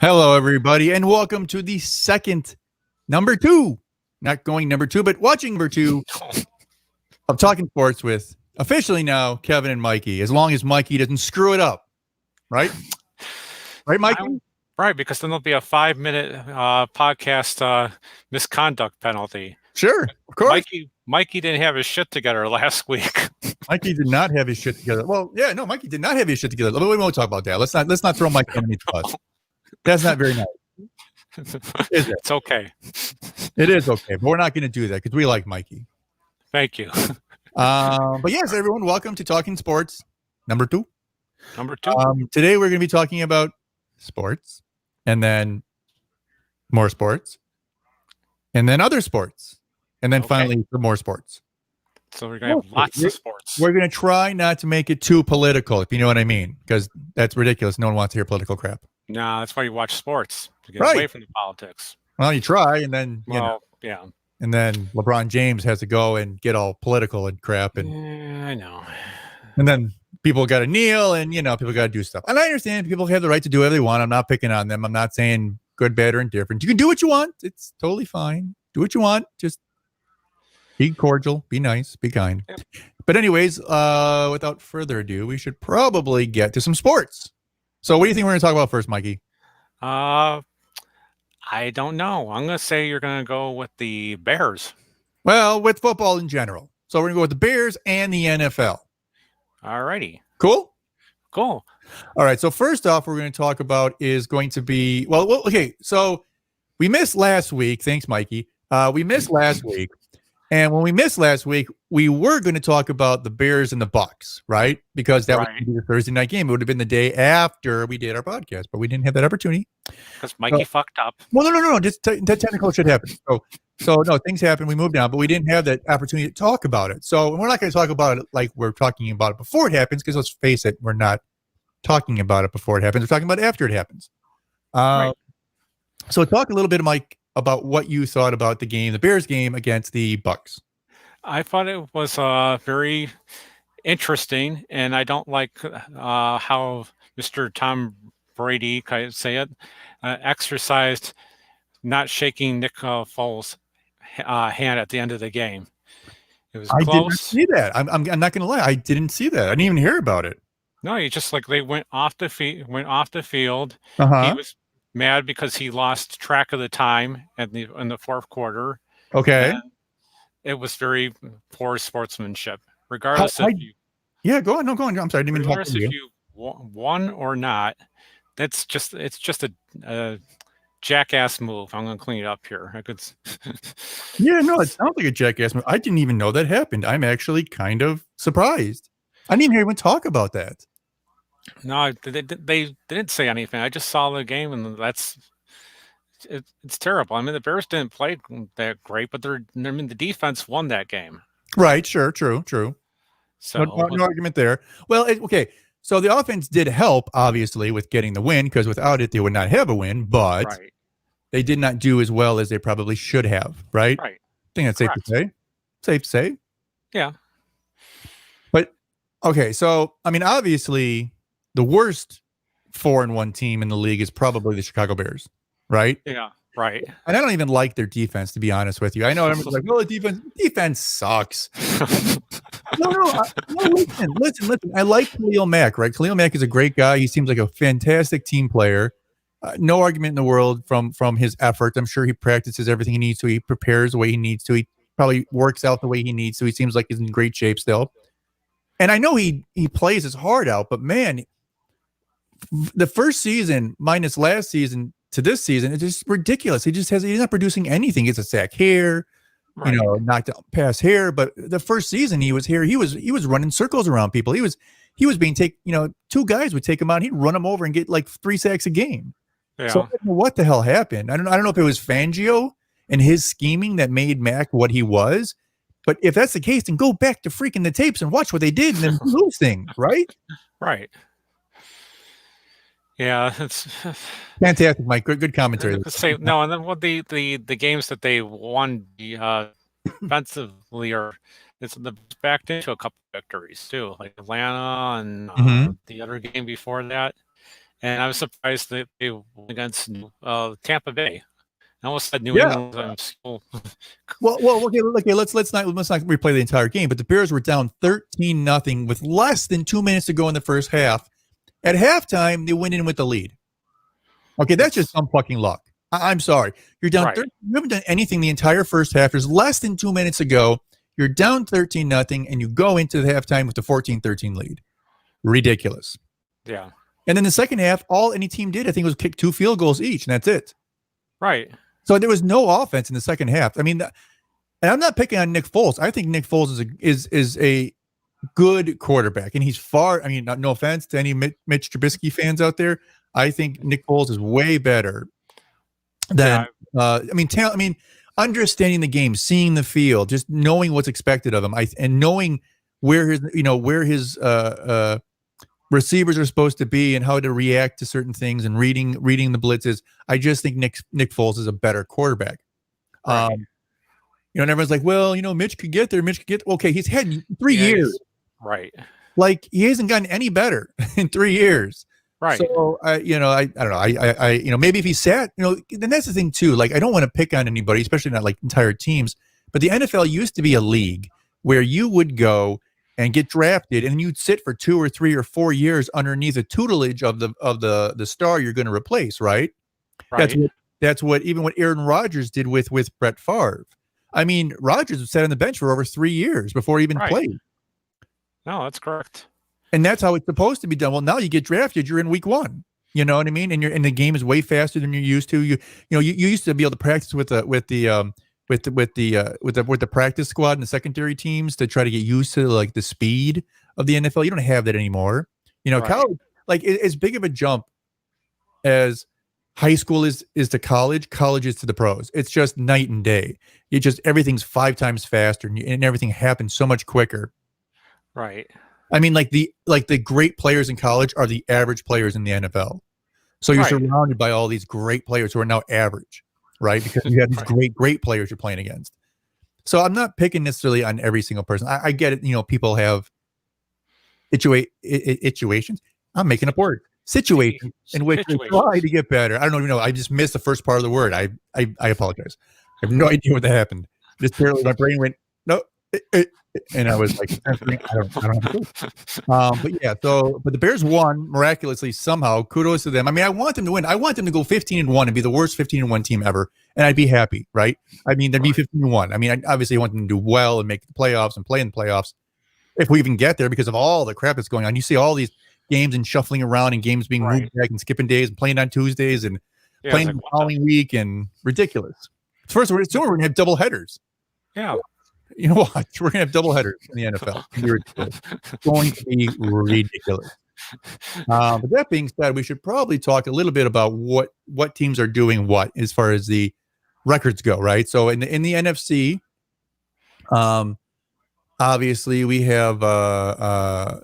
Hello, everybody, and welcome to the second number two, not going number two, but watching number two of Talking Sports with officially now Kevin and Mikey, as long as Mikey doesn't screw it up, right? Right, Mikey? Right, because then there'll be a 5-minute podcast misconduct penalty. Sure, of course. Mikey didn't have his shit together last week. Mikey did not have his shit together. Well, yeah, no, Mikey did not have his shit together. We won't talk about that. Let's not throw Mikey underneath the bus. That's not very nice. Is it? It's okay. It is okay, but we're not going to do that because we like Mikey. Thank you. But yes, everyone, welcome to Talking Sports number two. Today we're going to be talking about sports, and then more sports, and then other sports, and then finally some more sports. So we're going to have lots of sports. We're going to try not to make it too political, if you know what I mean, because that's ridiculous. No one wants to hear political crap. No, that's why you watch sports, to get away from the politics. Well, you try, and then yeah. And then LeBron James has to go and get all political and crap, and I know. And then people got to kneel, and people got to do stuff. And I understand people have the right to do whatever they want. I'm not picking on them. I'm not saying good, bad, or indifferent. You can do what you want. It's totally fine. Do what you want. Just be cordial, be nice, be kind. Yep. But anyways, without further ado, we should probably get to some sports. So what do you think we're going to talk about first, Mikey? I don't know. I'm going to say you're going to go with the Bears. Well, with football in general. So we're going to go with the Bears and the NFL. All righty. Cool? Cool. All right. So first off, we're going to talk about is going to be, okay. So we missed last week. Thanks, Mikey. We missed last week. And when we missed last week, we were going to talk about the Bears and the Bucks, right? Because that would be the Thursday night game. It would have been the day after we did our podcast, but we didn't have that opportunity. Because Mikey fucked up. Well, no. Just that technical shit happened. So no, things happened. We moved on, but we didn't have that opportunity to talk about it. So we're not going to talk about it like we're talking about it before it happens, because let's face it, we're not talking about it before it happens. We're talking about it after it happens. So talk a little bit, Mike, about what you thought about the game, the Bears game against the Bucks. I thought it was very interesting, and I don't like how Mr. Tom Brady, can I say it, exercised not shaking Nick Foles' hand at the end of the game. It was close. I didn't see that. I'm not going to lie. I didn't see that. I didn't even hear about it. No, he just they went off the field. Uh-huh. He was mad because he lost track of the time in the fourth quarter. Okay. And it was very poor sportsmanship. Regardless go on. No, go on. I'm sorry. I didn't mean to regardless if you won or not, it's just a jackass move. I'm going to clean it up here. Yeah, no, it sounds like a jackass move. I didn't even know that happened. I'm actually kind of surprised. I didn't even hear anyone talk about that. No, they didn't say anything. I just saw the game, and it's terrible. I mean, the Bears didn't play that great, but the defense won that game. Right. Sure. True. So no argument there. Well, okay. So the offense did help, obviously, with getting the win, because without it, they would not have a win. But they did not do as well as they probably should have. Right. Right. I think that's safe to say. Safe to say. Yeah. But okay. So I mean, obviously, the worst 4-1 team in the league is probably the Chicago Bears, right? Yeah, right. And I don't even like their defense, to be honest with you. I know everyone's like, well, the defense sucks. No, listen. I like Khalil Mack, right? Khalil Mack is a great guy. He seems like a fantastic team player. No argument in the world from his effort. I'm sure he practices everything he needs to. He prepares the way he needs to. He probably works out the way he needs to. He seems like he's in great shape still. And I know he plays his heart out, but man, the first season minus last season to this season, it's just ridiculous. He's not producing anything. It's a sack here, knocked out pass here. But the first season he was here, he was running circles around people. He was being taken, two guys would take him out, and he'd run him over and get like 3 sacks a game. Yeah. So I don't know what the hell happened. I don't know if it was Fangio and his scheming that made Mac what he was. But if that's the case, then go back to freaking the tapes and watch what they did and then lose things, right? Right. Yeah, it's fantastic, Mike. Good commentary. And then the games that they won defensively it's backed into a couple victories too, like Atlanta and the other game before that. and I was surprised that they won against Tampa Bay. I almost said New Yeah. England. I'm still Well, okay. Let's not replay the entire game. But the Bears were down 13-0 with less than 2 minutes to go in the first half. At halftime, they went in with the lead. Okay, that's just some fucking luck. I'm sorry. You're down. Right. 13, you haven't done anything the entire first half. There's less than 2 minutes to go. You're down 13-0, and you go into the halftime with a 14-13 lead. Ridiculous. Yeah. And then the second half, all any team did, I think, was kick 2 field goals each, and that's it. Right. So there was no offense in the second half. I mean, and I'm not picking on Nick Foles. I think Nick Foles is a good quarterback, and he's far. I mean, no offense to any Mitch Trubisky fans out there. I think Nick Foles is way better than. I mean, understanding the game, seeing the field, just knowing what's expected of him, and knowing where his receivers are supposed to be and how to react to certain things, and reading the blitzes. I just think Nick Foles is a better quarterback. Right. And everyone's like, well, Mitch could get there. Okay, he's had 3 years. Right. Like, he hasn't gotten any better in 3 years. Right. So, I don't know. I maybe if he sat, then that's the thing too. Like, I don't want to pick on anybody, especially not like entire teams, but the NFL used to be a league where you would go and get drafted, and you'd sit for 2 or 3 or 4 years underneath the tutelage of the star you're going to replace, right? That's what Aaron Rodgers did with Brett Favre. I mean, Rodgers sat on the bench for over 3 years before he even played. No, that's correct. And that's how it's supposed to be done. Well, now you get drafted, you're in week 1. You know what I mean? And the game is way faster than you're used to. You used to be able to practice with the practice squad and the secondary teams to try to get used to like the speed of the NFL. You don't have that anymore. College, like, as big of a jump as high school is to college is to the pros. It's just night and day. Everything's 5 times faster, and everything happens so much quicker. Right. I mean, like the great players in college are the average players in the NFL. So you're surrounded by all these great players who are now average, right? Because you have these great players you're playing against. So I'm not picking necessarily on every single person. I get it. People have situations. I'm making up words. Situations in which they try to get better. I don't even know. I just missed the first part of the word. I apologize. I have no idea what that happened. Just barely, my brain went, no. And I was like, I don't have a clue. But the Bears won miraculously somehow. Kudos to them. I mean, I want them to win. I want them to go 15-1 and be the worst 15-1 team ever, and I'd be happy, right? I mean, they'd be 15-1. I mean, I obviously want them to do well and make the playoffs and play in the playoffs if we even get there, because of all the crap that's going on. You see all these games and shuffling around, and games being moved back and skipping days and playing on Tuesdays and playing the following week, and ridiculous. First, we're going to have double headers. Yeah. You know what? We're going to have double headers in the NFL. It's going to be ridiculous. But that being said, we should probably talk a little bit about what teams are doing what as far as the records go, right? So in the NFC, obviously we have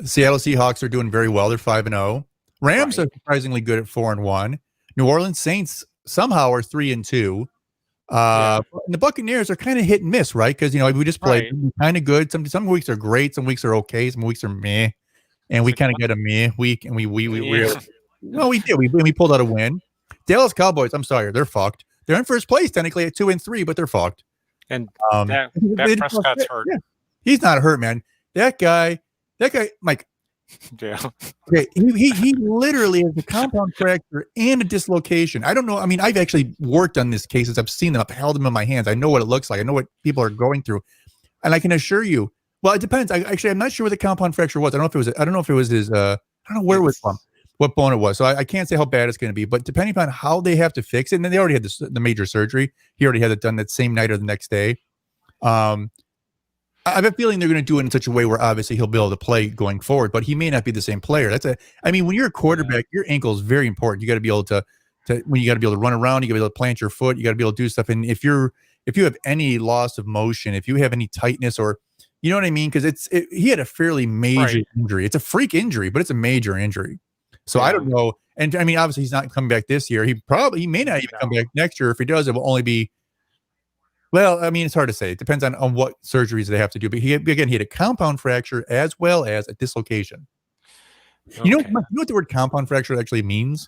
Seattle Seahawks are doing very well. They're 5-0. Rams are surprisingly good at 4-1. New Orleans Saints somehow are 3-2. And the Buccaneers are kind of hit and miss, right? Because we just played kind of good. Some weeks are great, some weeks are okay, some weeks are meh, and we kind of got a meh week, and we did. We pulled out a win. Dallas Cowboys, I'm sorry, they're fucked. They're in first place technically at 2-3, but they're fucked. And Dak Prescott's hurt. Yeah. He's not hurt, man. That guy, Mike. Yeah. Okay, he literally has a compound fracture and a dislocation. I don't know. I mean, I've actually worked on these cases. I've seen them. I've held them in my hands. I know what it looks like. I know what people are going through, and I can assure you. Well, it depends. I'm not sure what the compound fracture was. I don't know if it was his. I don't know where it was from, what bone it was. So I can't say how bad it's going to be. But depending upon how they have to fix it, and then they already had the major surgery. He already had it done that same night or the next day. I have a feeling they're going to do it in such a way where obviously he'll be able to play going forward, but he may not be the same player. When you're a quarterback, your ankle is very important. You got to be able to run around, you got to be able to plant your foot, you got to be able to do stuff. And if you have any loss of motion, if you have any tightness, or you know what I mean? Because he had a fairly major injury. It's a freak injury, but it's a major injury. So I don't know. And I mean, obviously he's not coming back this year. He may not even come back next year. If he does, it will only be. Well, I mean, it's hard to say. It depends on what surgeries they have to do. But he had a compound fracture as well as a dislocation. You Okay. know what the word compound fracture actually means?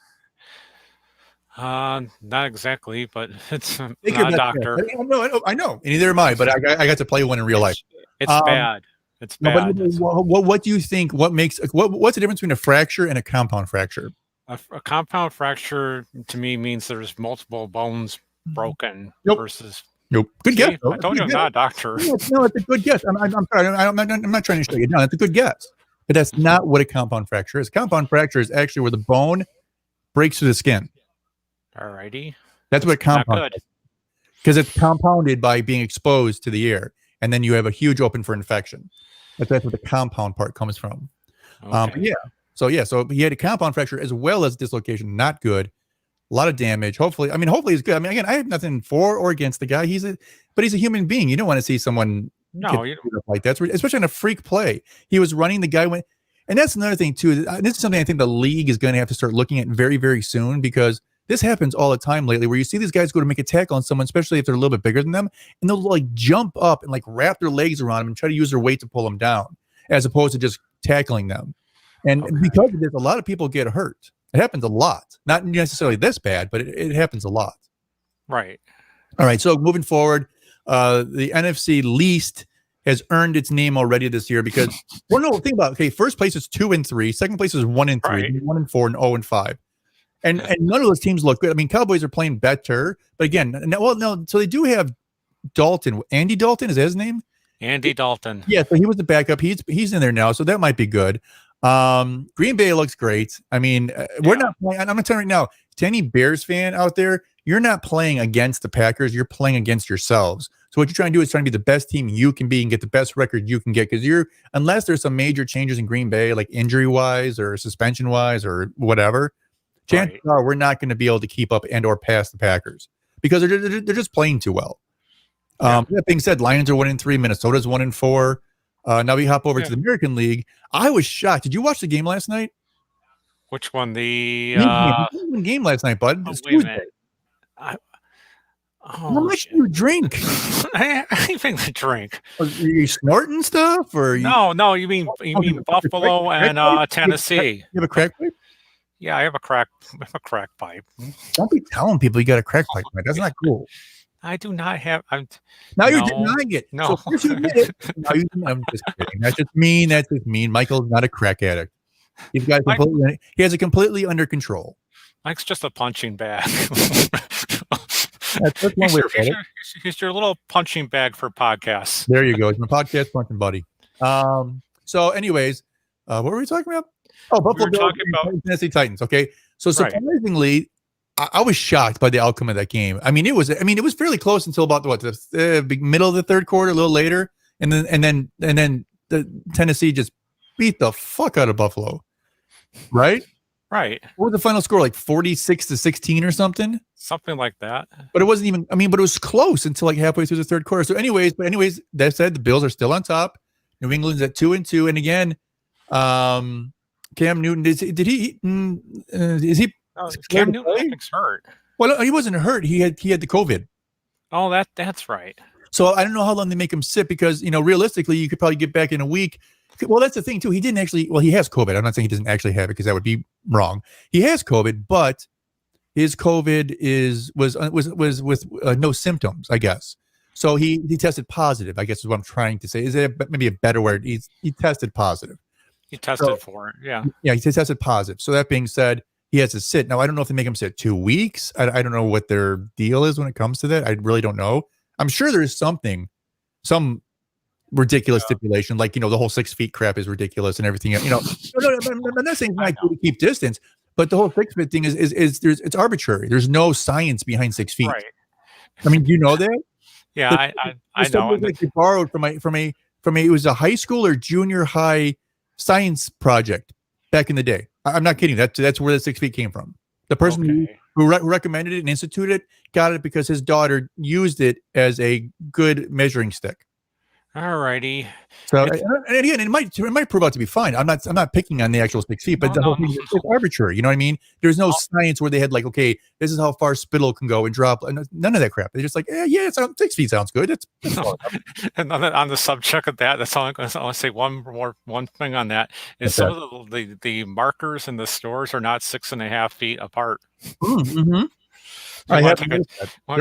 Not exactly, but it's Think not a about doctor. that. I know. And neither am I, but I got to play one in real life. It's bad. It's No, but bad. what do you think? What's the difference between a fracture and a compound fracture? A compound fracture to me means there's multiple bones broken Nope. versus. Nope. Good guess. See, I told you I'm not a doctor. No, it's a good guess. I'm sorry. I'm not trying to shut you down. It's a good guess, but that's not what a compound fracture is. Compound fracture is actually where the bone breaks through the skin. Alrighty. That's what compound. Good. Because it's compounded by being exposed to the air, and then you have a huge open for infection. That's where the compound part comes from. Okay. So he had a compound fracture as well as dislocation. Not good. A lot of damage. Hopefully he's good. I mean, again, I have nothing for or against the guy. But he's a human being. You don't want to see someone like that, especially on a freak play. He was running, the guy went, and that's another thing too. This is something I think the league is going to have to start looking at very, very soon, because this happens all the time lately, where you see these guys go to make a tackle on someone, especially if they're a little bit bigger than them, and they'll like jump up and like wrap their legs around them and try to use their weight to pull them down, as opposed to just tackling them. And because of this, a lot of people get hurt. It happens a lot. Not necessarily this bad, but it happens a lot. Right. All right. So moving forward, the NFC least has earned its name already this year because, think about it. Okay, first place is 2-3, second place is 1-3, 1-4, and 0-5. And none of those teams look good. I mean, Cowboys are playing better, but again, so they do have Dalton. Andy Dalton, is that his name? Andy Dalton. Yeah, so he was the backup. He's in there now, so that might be good. Green Bay looks great. I mean, we're not playing. I'm gonna tell you right now, to any Bears fan out there, you're not playing against the Packers. You're playing against yourselves. So what you're trying to do is trying to be the best team you can be and get the best record you can get. Because unless there's some major changes in Green Bay, like injury wise or suspension wise or whatever, chances are we're not going to be able to keep up and or pass the Packers because they're just playing too well. That being said, Lions are 1-3, Minnesota's 1-4. Now we hop over to the American League. I was shocked. Did you watch the game last night? Which one? The game last night, bud. Wait a minute. How much do you drink? I think the drink. Are you snorting stuff, or no? You mean Buffalo and Tennessee? You have a crack pipe? Yeah, I have a crack pipe. Don't be telling people you got a crack pipe. That's not cool. I do not have. You're denying it. No, so you admit it. I'm just kidding. That's just mean. Michael's not a crack addict. He has it completely under control. Mike's just a punching bag. That's one way he's your little punching bag for podcasts. There you go. He's my podcast punching buddy. So, anyways, what were we talking about? Oh, Buffalo Bills and Tennessee Titans. Okay, so surprisingly, I was shocked by the outcome of that game. I mean, it was fairly close until about the middle of the third quarter, a little later, and then the Tennessee just beat the fuck out of Buffalo. Right. Right. What was the final score? Like 46-16 or something? Something like that. But it wasn't even, but it was close until like halfway through the third quarter. So anyways, that said, the Bills are still on top. New England's at 2-2. And again, Cam Newton, is he Cam Newton, I think's hurt. Well, he wasn't hurt. He had the COVID. Oh, that's right. So I don't know how long they make him sit because, realistically, you could probably get back in a week. Well, that's the thing too. He didn't actually. Well, he has COVID. I'm not saying he doesn't actually have it because that would be wrong. He has COVID, but his COVID was with no symptoms, I guess. So he tested positive, I guess is what I'm trying to say. Is it maybe a better word? He tested positive. He tested for it. Yeah. Yeah, he tested positive. So that being said, he has to sit. Now I don't know if they make him sit 2 weeks. I don't know what their deal is when it comes to that. I really don't know. I'm sure there's some ridiculous stipulation, like the whole 6 feet crap is ridiculous and everything. No, I'm not saying it's not good to keep distance, but the whole 6 feet thing is it's arbitrary. There's no science behind 6 feet. Right. I mean, do you know that? Yeah, I know. Like they borrowed from a it was a high school or junior high science project back in the day. I'm not kidding. That's where the 6 feet came from. The person who recommended it and instituted it got it because his daughter used it as a good measuring stick. All righty. So, and again, it might prove out to be fine. I'm not picking on the actual 6 feet, but the whole thing is arbitrary. You know what I mean? There's no science where they had like, okay, this is how far spittle can go and drop. None of that crap. They're just like, yeah, 6 feet sounds good. It's and on the subject of that, I want to say one thing on that is some of the markers in the stores are not 6.5 feet apart. Mm-hmm. I want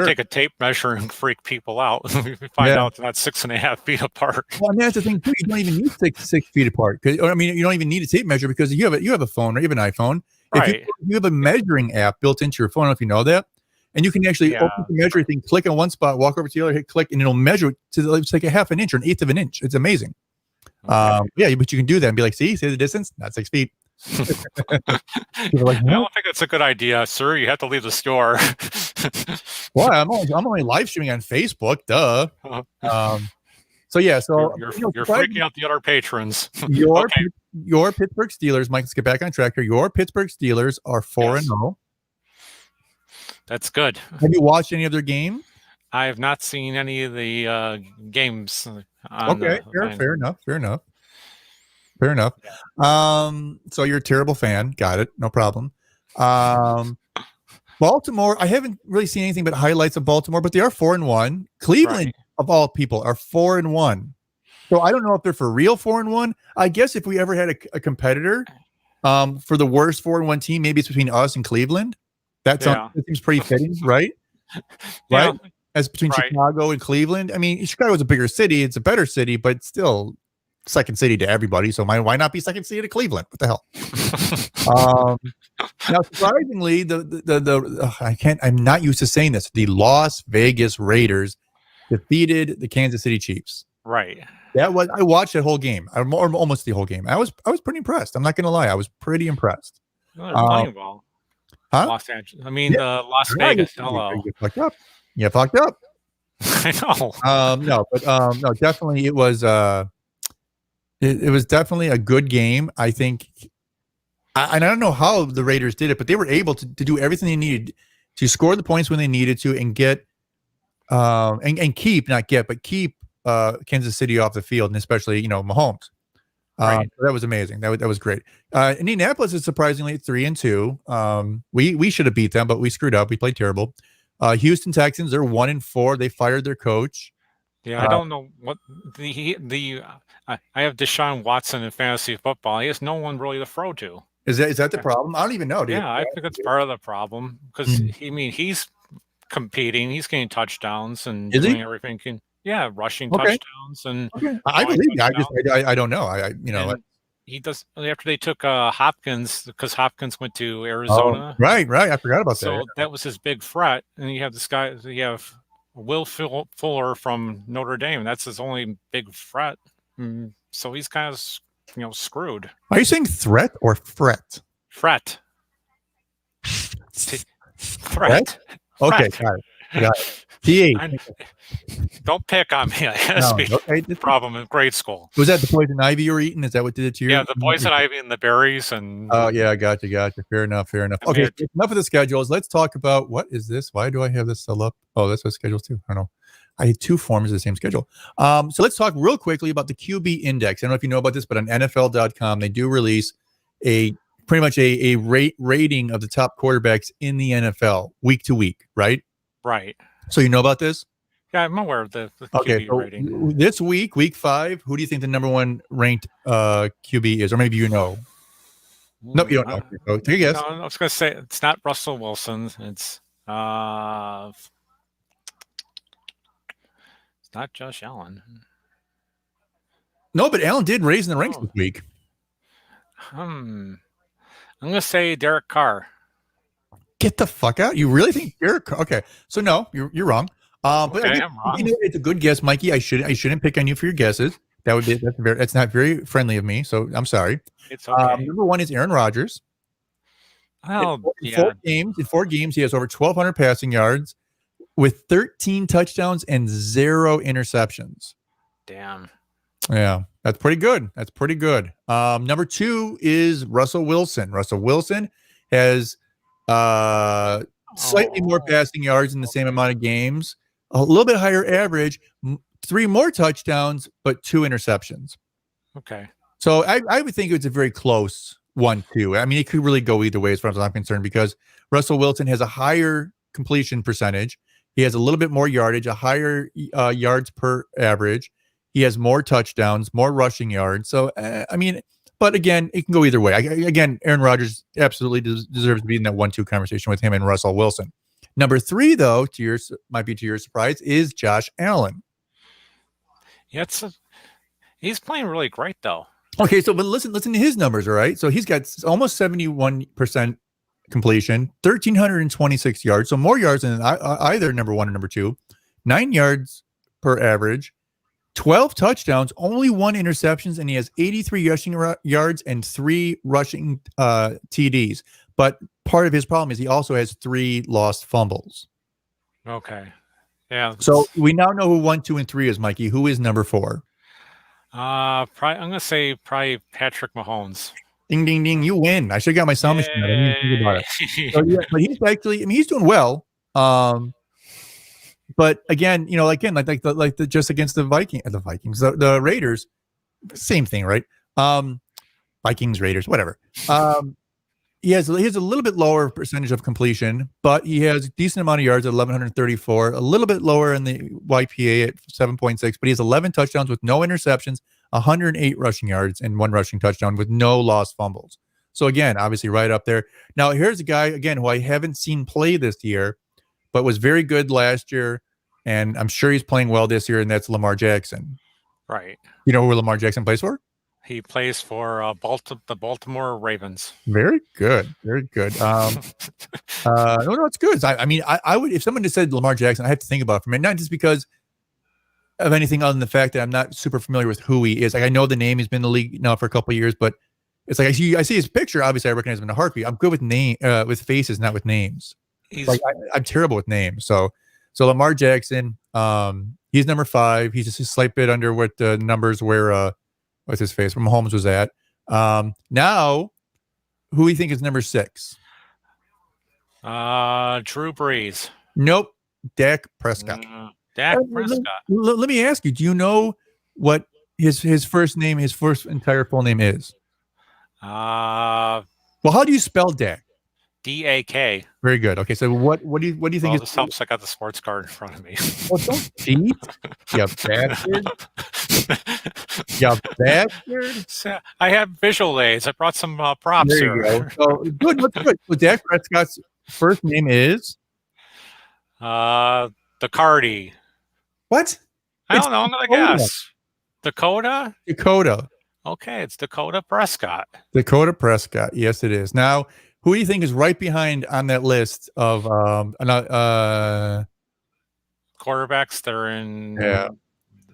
to take a tape measure and freak people out. We find out it's not 6.5 feet apart. Well, I mean, that's the thing too. You don't even need 6 feet apart. I mean, you don't even need a tape measure because you have a phone or you have an iPhone. Right. If you have a measuring app built into your phone, I don't know if you know that, and you can actually open the measuring thing, click on one spot, walk over to the other, hit click, and it'll measure it to it's like a half an inch or an eighth of an inch. It's amazing. Okay. But you can do that and be like, see the distance, not 6 feet. Like, I don't think it's a good idea, sir. You have to leave the store. Well, I'm only live streaming on Facebook. Duh. So you're freaking out the other patrons. Your Pittsburgh Steelers, Mike. Let's get back on track here. Your Pittsburgh Steelers are 4-0. That's good. Have you watched any of their game? I have not seen any of the games. Fair enough. So you're a terrible fan. Got it. No problem. Baltimore, I haven't really seen anything but highlights of Baltimore, but they are 4-1. Cleveland, of all people, are 4-1. So I don't know if they're for real 4-1. I guess if we ever had a competitor for the worst 4-1 team, maybe it's between us and Cleveland. That seems pretty fitting, right? Right? As between Chicago and Cleveland. I mean, Chicago is a bigger city. It's a better city, but still second city to everybody. So why not be second city to Cleveland? What the hell? Now, surprisingly, I'm not used to saying this. The Las Vegas Raiders defeated the Kansas City Chiefs. Right. I watched that whole game. Almost the whole game. I was pretty impressed. I'm not going to lie. I was pretty impressed. Playing well. Huh? Los Angeles. I mean, Las Vegas. Hello. You fucked up. You fucked up. I know. No, definitely it was. It was definitely a good game. I think. I don't know how the Raiders did it, but they were able to do everything they needed to score the points when they needed to and get keep Kansas City off the field, and especially Mahomes. So that was amazing. That was great. Indianapolis is surprisingly 3-2. We should have beat them, but we screwed up. We played terrible. Houston Texans, they're 1-4. They fired their coach. Yeah, I don't know what I have Deshaun Watson in fantasy football. He has no one really to throw to. Is that the problem? I don't even know. I think it's part of the problem because he's competing. He's getting touchdowns and doing everything. Rushing touchdowns and. Okay. I believe you. I don't know. He does after they took Hopkins because Hopkins went to Arizona. Right. I forgot about that. So that was his big threat, and you have this guy. You have Will Fuller from Notre Dame. That's his only big threat. So he's kind of screwed. Are you saying threat or fret? Threat. Okay, got it. Don't pick on me. I had a speech problem in grade school. Was that the poison ivy you were eating? Is that what did it to you? Yeah, the poison ivy and the berries. And oh yeah, gotcha. Fair enough. Okay, enough of the schedules. Let's talk about what is this? Why do I have this still up? Oh, that's what schedules too. I don't know. I had two forms of the same schedule. So let's talk real quickly about the QB index. I don't know if you know about this, but on NFL.com they do release pretty much a rating of the top quarterbacks in the NFL week to week, right? Right. So you know about this? Yeah, I'm aware of the QB rating. This week 5, who do you think the number one ranked QB is? Or maybe you know. No, you don't know. So take a guess. No, I was going to say it's not Russell Wilson. It's not Josh Allen. No, but Allen did raise in the ranks this week. I'm going to say Derek Carr. Get the fuck out! You really think Derek Carr? Okay, so no, you're wrong. But I'm wrong. It's a good guess, Mikey. I shouldn't pick on you for your guesses. That's not very friendly of me. So I'm sorry. It's okay. Number one is Aaron Rodgers. Oh, in 4 games, he has over 1,200 passing yards with 13 touchdowns and 0 interceptions. Damn. Yeah, that's pretty good. Number 2 is Russell Wilson. Russell Wilson has slightly more passing yards in the same amount of games, a little bit higher average, 3 more touchdowns, but 2 interceptions. Okay. So I would think it's a very close 1-2. I mean, it could really go either way as far as I'm concerned, because Russell Wilson has a higher completion percentage. He has a little bit more yardage, a higher yards per average. He has more touchdowns, more rushing yards. So, I mean, but again, it can go either way. Again, Aaron Rodgers absolutely deserves to be in that 1-2 conversation with him and Russell Wilson. Number 3, though, might be to your surprise, is Josh Allen. Yeah, he's playing really great, though. Okay, so but listen to his numbers, all right? So he's got almost 71% completion, 1,326 yards, so more yards than either number 1 or number 2, 9 yards per average, 12 touchdowns, only 1 interceptions, and he has 83 rushing yards and 3 rushing TDs. But part of his problem is he also has 3 lost fumbles. Okay. Yeah. So we now know who 1, 2, and 3 is, Mikey. Who is number 4? I'm gonna say probably Patrick Mahomes. Ding, ding, ding! You win. I should have got my sound machine. I didn't even think about it. So, yeah, but he's actually, I mean, he's doing well. But again, you know, like just against the Vikings, the Raiders, same thing, right? Vikings, Raiders, whatever. He has a little bit lower percentage of completion, but he has a decent amount of yards at 1,134, a little bit lower in the YPA at 7.6, but he has 11 touchdowns with no interceptions, 108 rushing yards, and 1 rushing touchdown with no lost fumbles. So again, obviously right up there. Now, here's a guy, again, who I haven't seen play this year, but was very good last year, and I'm sure he's playing well this year, and that's Lamar Jackson. Right. You know who Lamar Jackson plays for? He plays for the Baltimore Ravens. Very good. Very good. No, it's good. I mean, I would, if someone just said Lamar Jackson, I have to think about it for a minute, not just because of anything other than the fact that I'm not super familiar with who he is. Like, I know the name, he's been in the league now for a couple of years, but it's like I see his picture. Obviously, I recognize him in a heartbeat. I'm good with with faces, not with names. I'm terrible with names. So Lamar Jackson, he's number 5. He's just a slight bit under what the numbers where what's his face from Mahomes was at. Now, who do you think is number 6? Drew Brees. Nope, Dak Prescott. Dak Prescott. Let me ask you: do you know what his first name, his first entire full name is? Well, how do you spell Dak? D-A-K. Very good. Okay, so what do you think? This helps. I got the sports card in front of me. Well, don't cheat, you bastard! You bastard! So I have visual aids. I brought some props there you here. Go. So, good. What's good? So Dak Prescott's first name is Dacardi. What? I don't know. I'm gonna guess. Dakota. Okay, it's Dakota Prescott. Dakota Prescott. Yes, it is. Now, who do you think is right behind on that list of quarterbacks? They're in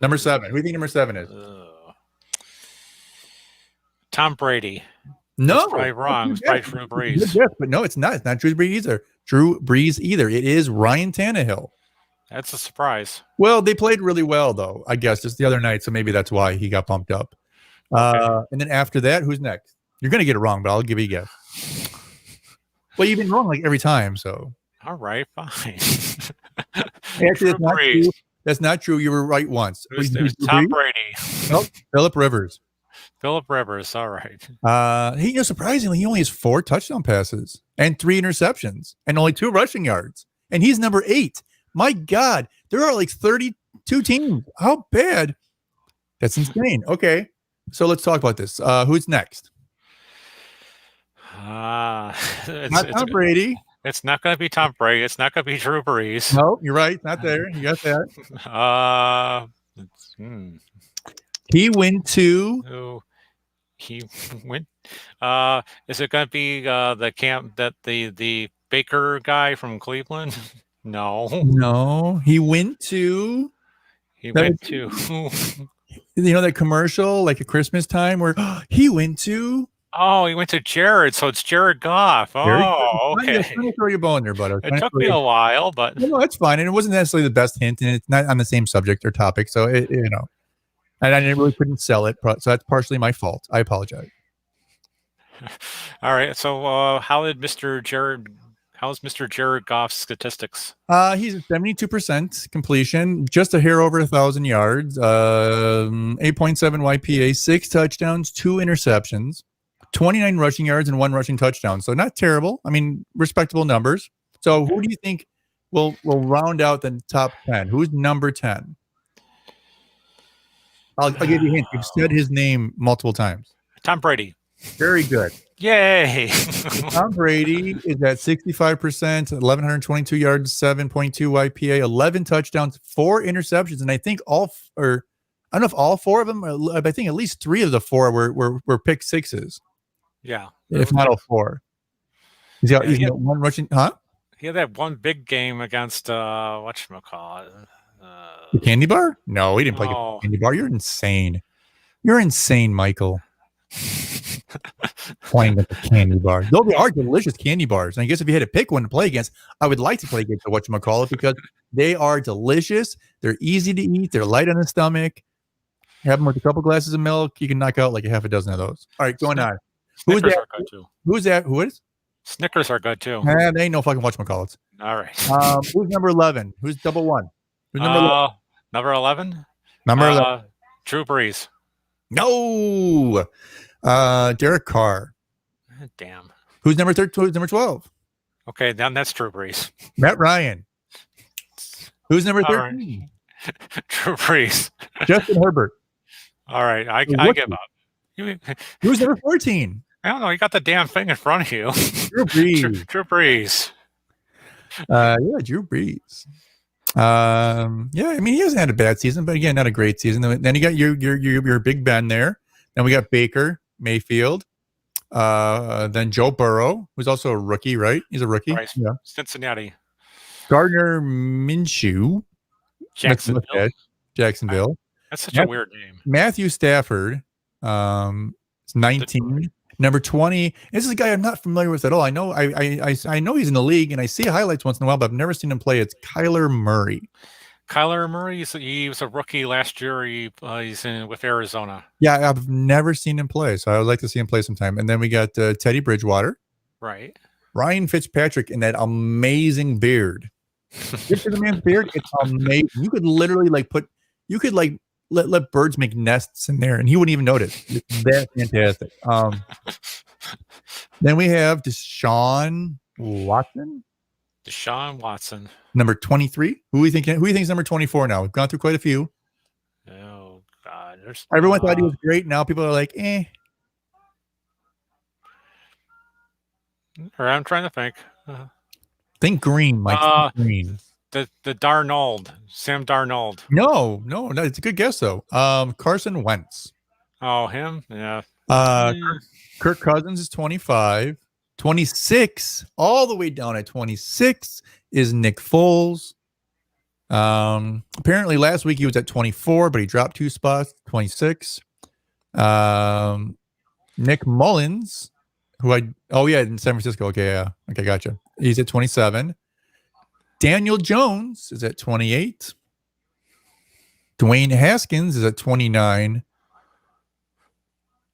number 7. Who do you think number 7 is? Tom Brady. No, that's probably wrong. It's probably Drew Brees. Yes, but no, it's not. It's not Drew Brees either. It is Ryan Tannehill. That's a surprise. Well, they played really well, though, I guess, just the other night, so maybe that's why he got bumped up. Okay. And then after that, who's next? You're going to get it wrong, but I'll give you a guess. Well, you've been wrong like every time, so. All right, fine. Actually, that's not true. That's not true. You were right once. Who's Tom Brady. Nope, Phillip Rivers. Phillip Rivers, all right. Surprisingly, he only has 4 touchdown passes and 3 interceptions and only 2 rushing yards. And he's number 8. My God, there are like 32 teams. How bad? That's insane. Okay, so let's talk about this. Who's next? It's not Tom Brady. It's not going to be Tom Brady. It's not going to be Drew Brees. No, you're right. Not there. You got that. He went to. He went. Is it going to be the Baker guy from Cleveland? No. He went to. You know that commercial, like at Christmas time, where he went to. Oh, he went to Jared, so it's Jared Goff. Oh, okay. I'm trying to throw you a bone there, buddy. It took me a while, but no, it's fine, and it wasn't necessarily the best hint, and it's not on the same subject or topic, so and I really couldn't sell it, so that's partially my fault. I apologize. All right. So, how did Mr. Jared How's Mr. Jared Goff's statistics? He's at 72% completion, just a hair over 1,000 yards, 8.7 YPA, 6 touchdowns, 2 interceptions, 29 rushing yards, and 1 rushing touchdown. So not terrible. I mean, respectable numbers. So who do you think will round out the top 10? Who's number 10? I'll give you a hint. You've said his name multiple times. Tom Brady. Very good. Yay! Tom Brady is at 65%, 1,122 yards, 7.2 YPA, 11 touchdowns, 4 interceptions, and I think I don't know if all 4 of them. I think at least 3 of the 4 were pick sixes. Yeah, if not all 4. He's got one rushing. Huh? He had that one big game against whatchamacallit. The candy bar? No, he didn't play the candy bar. You're insane. You're insane, Michael. Playing at the candy bar. Those are delicious candy bars. And I guess if you had to pick one to play against, I would like to play against the whatchamacallit because they are delicious. They're easy to eat. They're light on the stomach. Have them with a couple glasses of milk. You can knock out like a half a dozen of those. All right, going on. Snickers are good too. Who's that? Who is? Snickers are good too. They ain't no fucking whatchamacallits. All right. Who's number 11? Who's double one? Who's number 11? Number 11? Number 11. Drew Brees. No. Derek Carr. Damn. Who's number 13? Who's number 12? Okay, then that's Drew Brees. Matt Ryan. Who's number 13? Right. Drew Brees. Justin Herbert. All right, I give up. Who's number 14? I don't know. You got the damn thing in front of you. Drew Brees. Drew Brees. Yeah, Drew Brees. Yeah, I mean he hasn't had a bad season, but again, not a great season. Then you got your Big Ben there. Then we got Baker Mayfield. Then Joe Burrow, who's also a rookie, right? He's a rookie. Right. Yeah. Cincinnati. Gardner Minshew. Jacksonville. That's such a weird name. Matthew Stafford. It's 19. Number 20. This is a guy I'm not familiar with at all. I know I know he's in the league and I see highlights once in a while, but I've never seen him play. It's Kyler Murray. Kyler Murray, he was a rookie last year. He's with Arizona. Yeah, I've never seen him play, so I would like to see him play sometime. And then we got Teddy Bridgewater. Right. Ryan Fitzpatrick in that amazing beard. If the man's beard, it's amazing. You could literally let birds make nests in there, and he wouldn't even notice. It's that fantastic. Then we have Deshaun Watson. Number 23. Who do you think is number 24 now? We've gone through quite a few. Oh God. Everyone thought he was great. Now people are like, eh. I'm trying to think. Think green, Mike. Green. The Darnold. Sam Darnold. No, it's a good guess though. Carson Wentz. Oh, him? Yeah. Kirk Cousins is 25. 26, all the way down at 26 is Nick Foles. Apparently last week he was at 24, but he dropped 2 spots, 26. Nick Mullins, in San Francisco. Okay, yeah. Okay, gotcha. He's at 27. Daniel Jones is at 28. Dwayne Haskins is at 29.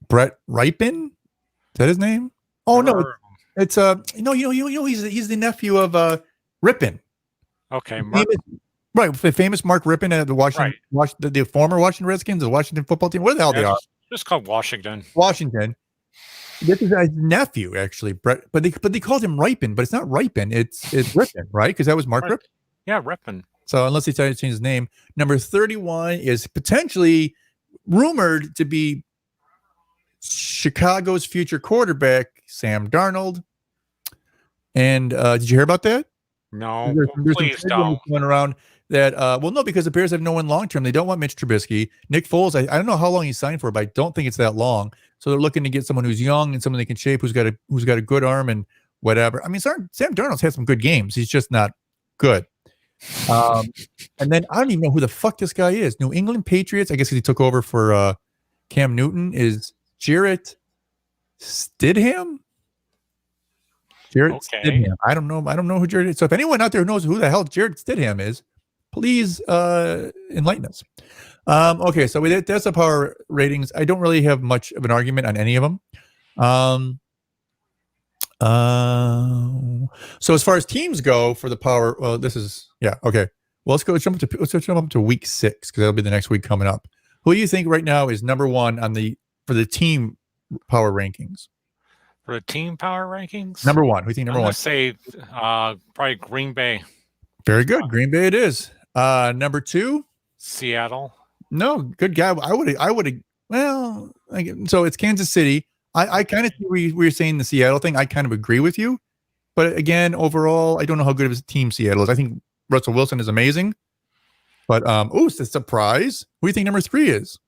Brett Ripon? Is that his name? Oh, no. It's he's the nephew of Ripon. Okay, the famous Mark Ripon at the the former Washington Redskins, the Washington football team. What the hell they are? Just called Washington. This is his nephew, actually, Brett. But they called him Ripon, but it's not Ripon. It's Ripon, right? Because that was Mark Ripon. Yeah, Ripon. So unless they try to change his name, number 31 is potentially rumored to be Chicago's future quarterback, Sam Darnold. And did you hear about that? No, there's please don't. Going around that, no, because the Bears have no one long-term. They don't want Mitch Trubisky. Nick Foles, I don't know how long he signed for, but I don't think it's that long. So they're looking to get someone who's young and someone they can shape, who's got a good arm and whatever. I mean, Sam Darnold's had some good games. He's just not good. And then I don't even know who the fuck this guy is. New England Patriots, I guess he took over for Cam Newton, is Jarrett Stidham? Stidham. I don't know who Jarrett is. So if anyone out there knows who the hell Jarrett Stidham is, please enlighten us. Okay, so that's the power ratings. I don't really have much of an argument on any of them. So as far as teams go for the power, well, this is okay. Well, let's jump up to week 6 because that'll be the next week coming up. Who do you think right now is number 1 for the team power rankings? For the team power rankings, Number 1. Who do you think I'm number 1? gonna say probably Green Bay. Very good, Green Bay. It is. Number 2, Seattle. No, good guy. I would. Well, so it's Kansas City. I kind of see we were saying the Seattle thing. I kind of agree with you. But again, overall, I don't know how good of a team Seattle is. I think Russell Wilson is amazing. But it's a surprise. Who do you think number 3 is?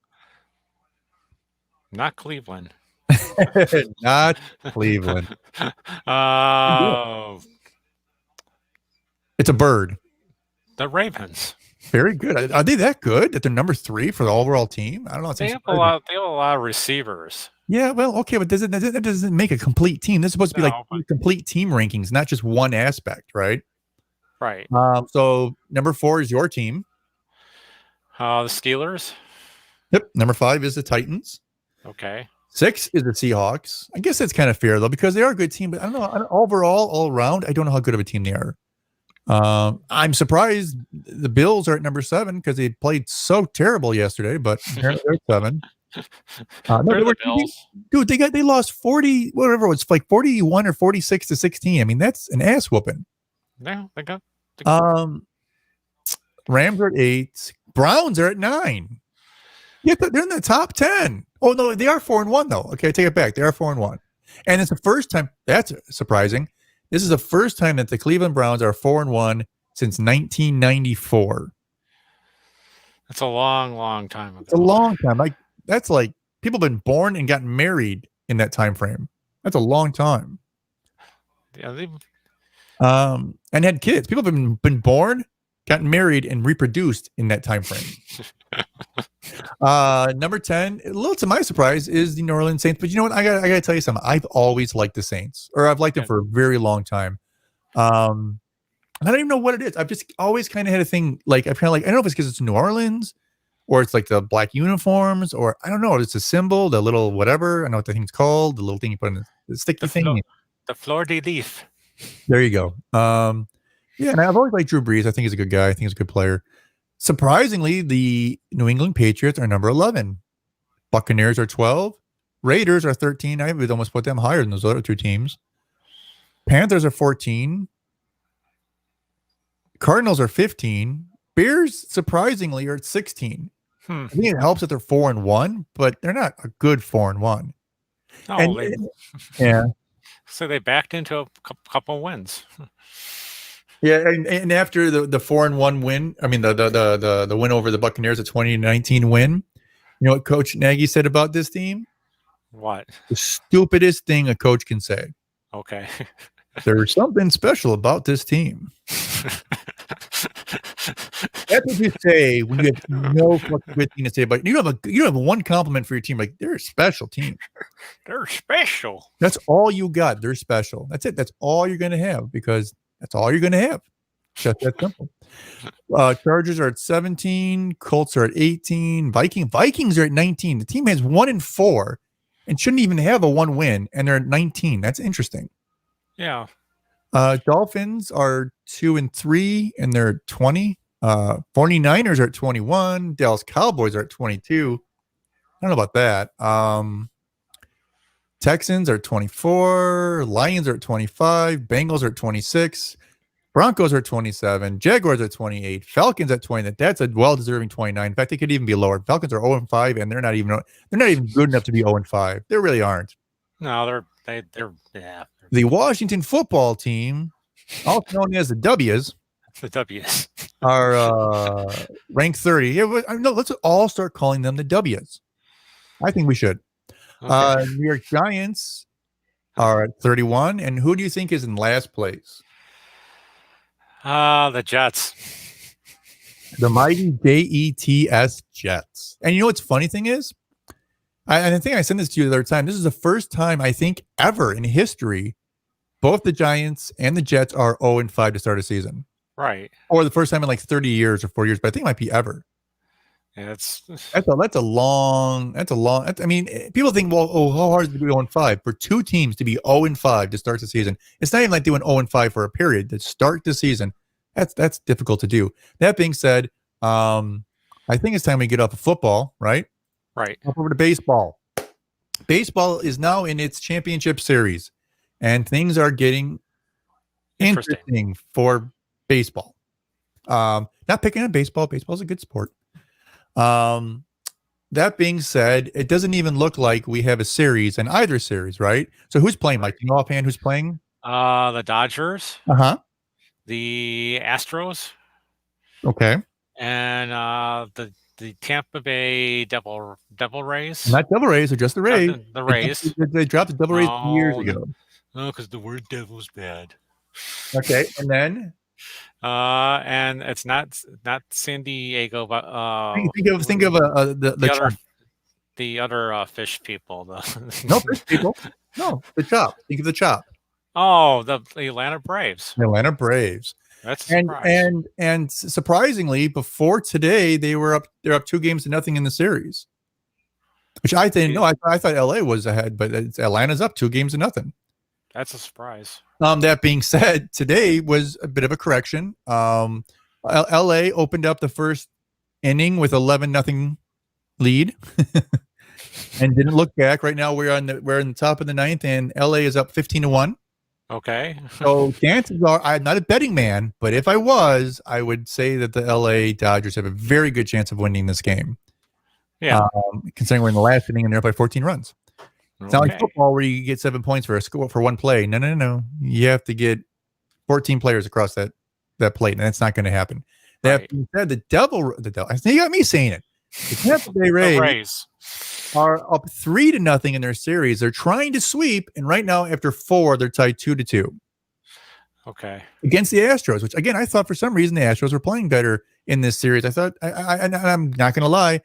Not Cleveland. Not Cleveland. It's a bird. The Ravens. Very good. Are they that good that they're number 3 for the overall team? I don't know. They have a lot of receivers. Yeah, well, okay, but that doesn't make a complete team. This is supposed to be complete team rankings, not just one aspect, right? Right. So number 4 is your team. The Steelers. Yep. Number 5 is the Titans. Okay. 6 is the Seahawks. I guess that's kind of fair though, because they are a good team, but I don't know. Overall, all around, I don't know how good of a team they are. I'm surprised the Bills are at number 7 because they played so terrible yesterday, but apparently they're 7. No, the Bills. Dude, they lost 40, whatever it was, like 41 or 46 to 16. I mean, that's an ass whooping. Yeah, they got. Rams are at 8. Browns are at 9. Yeah, they're in the top 10. Oh no, they are 4-1 though. Okay, I take it back. They are 4-1, and it's the first time. That's surprising. This is the first time that the Cleveland Browns are 4-1 since 1994. That's a long time ago. It's a long time. That's like people have been born and gotten married in that time frame. That's a long time. Yeah, and had kids. People have been born, gotten married, and reproduced in that time frame. Number 10, a little to my surprise, is the New Orleans Saints. But you know what? I gotta tell you something. I've always liked the Saints, or I've liked them for a very long time. I don't even know what it is. I've just always kind of had a thing. Like I don't know if it's because it's New Orleans, or it's like the black uniforms, or I don't know. It's a symbol, the little whatever. I know what the thing's called. The little thing you put in the sticky thing. The fleur de lis. There you go. Yeah, and I've always liked Drew Brees. I think he's a good guy. I think he's a good player. Surprisingly, the New England Patriots are number 11. Buccaneers are 12. Raiders are 13. I would almost put them higher than those other 2 teams. Panthers are 14. Cardinals are 15. Bears, surprisingly, are at 16. I think it helps that they're 4-1, but they're not a good 4-1. Oh, yeah. So they backed into a couple wins. Yeah, and after the 4-1 win, I mean the win over the Buccaneers, the 2019 win, you know what Coach Nagy said about this team? What? The stupidest thing a coach can say. Okay. There's something special about this team. That's what you say when you have no fucking good thing to say about it. You have one compliment for your team, like they're a special team. They're special. That's all you got. They're special. That's it. That's all you're gonna have because that's all you're gonna have. Just that simple. Chargers are at 17. Colts are at 18. Vikings are at 19. The team has 1-4 and shouldn't even have a 1 win, and they're at 19. That's interesting. Yeah. Dolphins are 2-3 and they're at 20. 49ers are at 21. Dallas Cowboys are at 22. I don't know about that. Texans are at 24. Lions are at 25. Bengals are at 26. Broncos are at 27. Jaguars are at 28. Falcons at 20. That's a well-deserving 29. In fact, they could even be lower. Falcons are 0-5, and they're not even good enough to be 0-5. They really aren't. No, they're yeah. The Washington football team, also known as the W's, are ranked 30. Yeah, no, let's all start calling them the W's. I think we should. Okay. New York Giants are at 31. And who do you think is in last place? The Jets. The mighty Jets Jets. And you know what's funny thing is? I think I sent this to you the other time. This is the first time I think ever in history both the Giants and the Jets are 0-5 to start a season. Right. Or the first time in like 30 years or 4 years, but I think it might be ever. That's a long. I mean, people think, well, oh, how hard is it to be 0-5 for two teams to be 0-5 to start the season? It's not even like doing 0-5 for a period to start the season. That's difficult to do. That being said, I think it's time we get off of football, right? Right. Up over to baseball. Baseball is now in its championship series, and things are getting interesting for baseball. Not picking on baseball. Baseball is a good sport. That being said, it doesn't even look like we have a series in either series, right? So who's playing, Mike? You know offhand who's playing? The Dodgers. The Astros. Okay. And the Tampa Bay Devil Rays. Not Devil Rays, they're just the Rays. The Rays. They dropped the Devil Rays years ago. No, because the word devil's bad. Okay, and then and it's not San Diego, but think of the other fish people. No fish people. No, the Chop. Think of the Chop. Oh, the Atlanta Braves. The Atlanta Braves. That's a surprise. And surprisingly, before today, they're up 2-0 in the series. Which I didn't know. I thought LA was ahead, but Atlanta's up 2-0. That's a surprise. That being said, today was a bit of a correction. LA opened up the first inning with 11-0 lead and didn't look back. Right now we're in the top of the ninth, and LA is up 15-1. Okay. So chances are, I'm not a betting man, but if I was, I would say that the LA Dodgers have a very good chance of winning this game. Yeah. Considering we're in the last inning and they're up by 14 runs. It's not like football where you get 7 points for a score for one play. No. You have to get 14 players across that plate, and that's not going to happen. That being said, the devil. You got me saying it. The Tampa Bay Rays are up 3-0 in their series. They're trying to sweep, and right now, after 4, they're tied 2-2. Okay. Against the Astros, which again, I thought for some reason the Astros were playing better in this series. I thought, I'm not going to lie,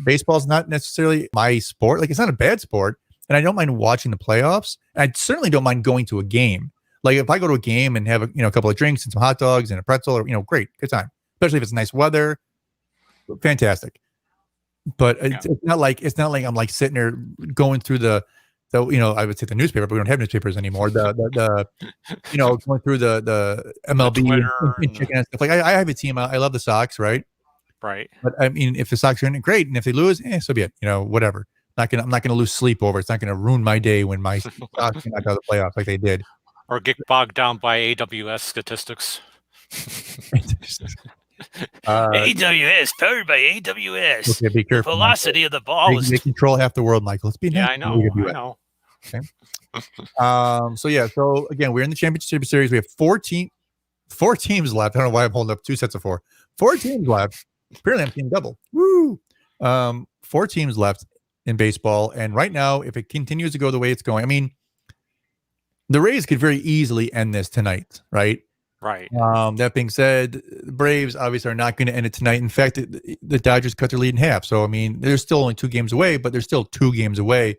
baseball's not necessarily my sport. Like, it's not a bad sport, and I don't mind watching the playoffs. And I certainly don't mind going to a game. Like, if I go to a game and have a couple of drinks and some hot dogs and a pretzel, or great, good time. Especially if it's nice weather, fantastic. But it's not like I'm like sitting there going through the I would say the newspaper, but we don't have newspapers anymore. The going through the MLB and chicken and stuff. Like, I have a team. I love the Sox, right? Right. But I mean, if the Sox are in it, great, and if they lose, so be it. Whatever. I'm not gonna lose sleep over it. It's not gonna ruin my day when my Sox get knocked out of the playoffs like they did. Or get bogged down by AWS statistics. AWS, powered by AWS. Okay, be careful. The velocity of the ball they control half the world, Michael. Let's be nice. I know. Okay. So again, we're in the championship series. We have 4 teams left. I don't know why I'm holding up 2 sets of 4. 4 teams left. Apparently, I'm seeing double. Woo! 4 teams left in baseball, and right now, if it continues to go the way it's going, I mean, the Rays could very easily end this tonight, right? Right. That being said, the Braves obviously are not going to end it tonight. In fact, the Dodgers cut their lead in half. So, I mean, they're still only 2 games away, but they're still 2 games away.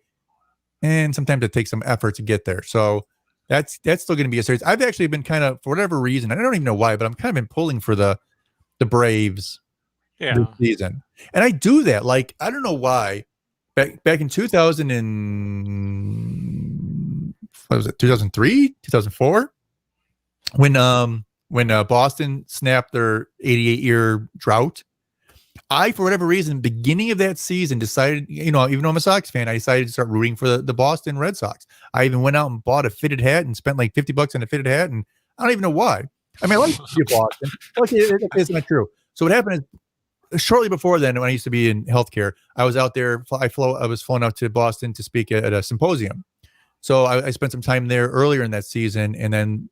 And sometimes it takes some effort to get there. So that's still going to be a series. I've actually been kind of, for whatever reason, I don't even know why, but I'm kind of been pulling for the Braves this season. And I do that. Like, I don't know why. Back in 2003, 2004, when Boston snapped their 88-year drought, I, for whatever reason, beginning of that season, decided, even though I'm a Sox fan, I decided to start rooting for the Boston Red Sox. I even went out and bought a fitted hat and spent like $50 on a fitted hat, and I don't even know why. I mean, I like Boston. It's not true. So what happened is, shortly before then, when I used to be in healthcare, I was out there. I was flown out to Boston to speak at a symposium. So I spent some time there earlier in that season, and then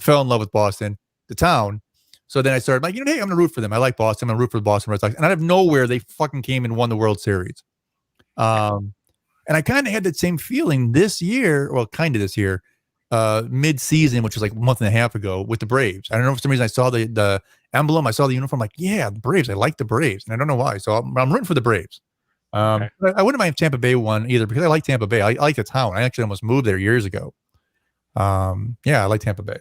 fell in love with Boston, the town. So then I started like, hey, I'm going to root for them. I like Boston. I'm going to root for the Boston Red Sox. And out of nowhere, they fucking came and won the World Series. And I kind of had that same feeling this year, mid-season, which was like a month and a half ago, with the Braves. I don't know, for some reason I saw the emblem, I saw the uniform, like, yeah, the Braves. I like the Braves, and I don't know why. So I'm rooting for the Braves. But I wouldn't mind if Tampa Bay won either, because I like Tampa Bay. I like the town. I actually almost moved there years ago. I like Tampa Bay.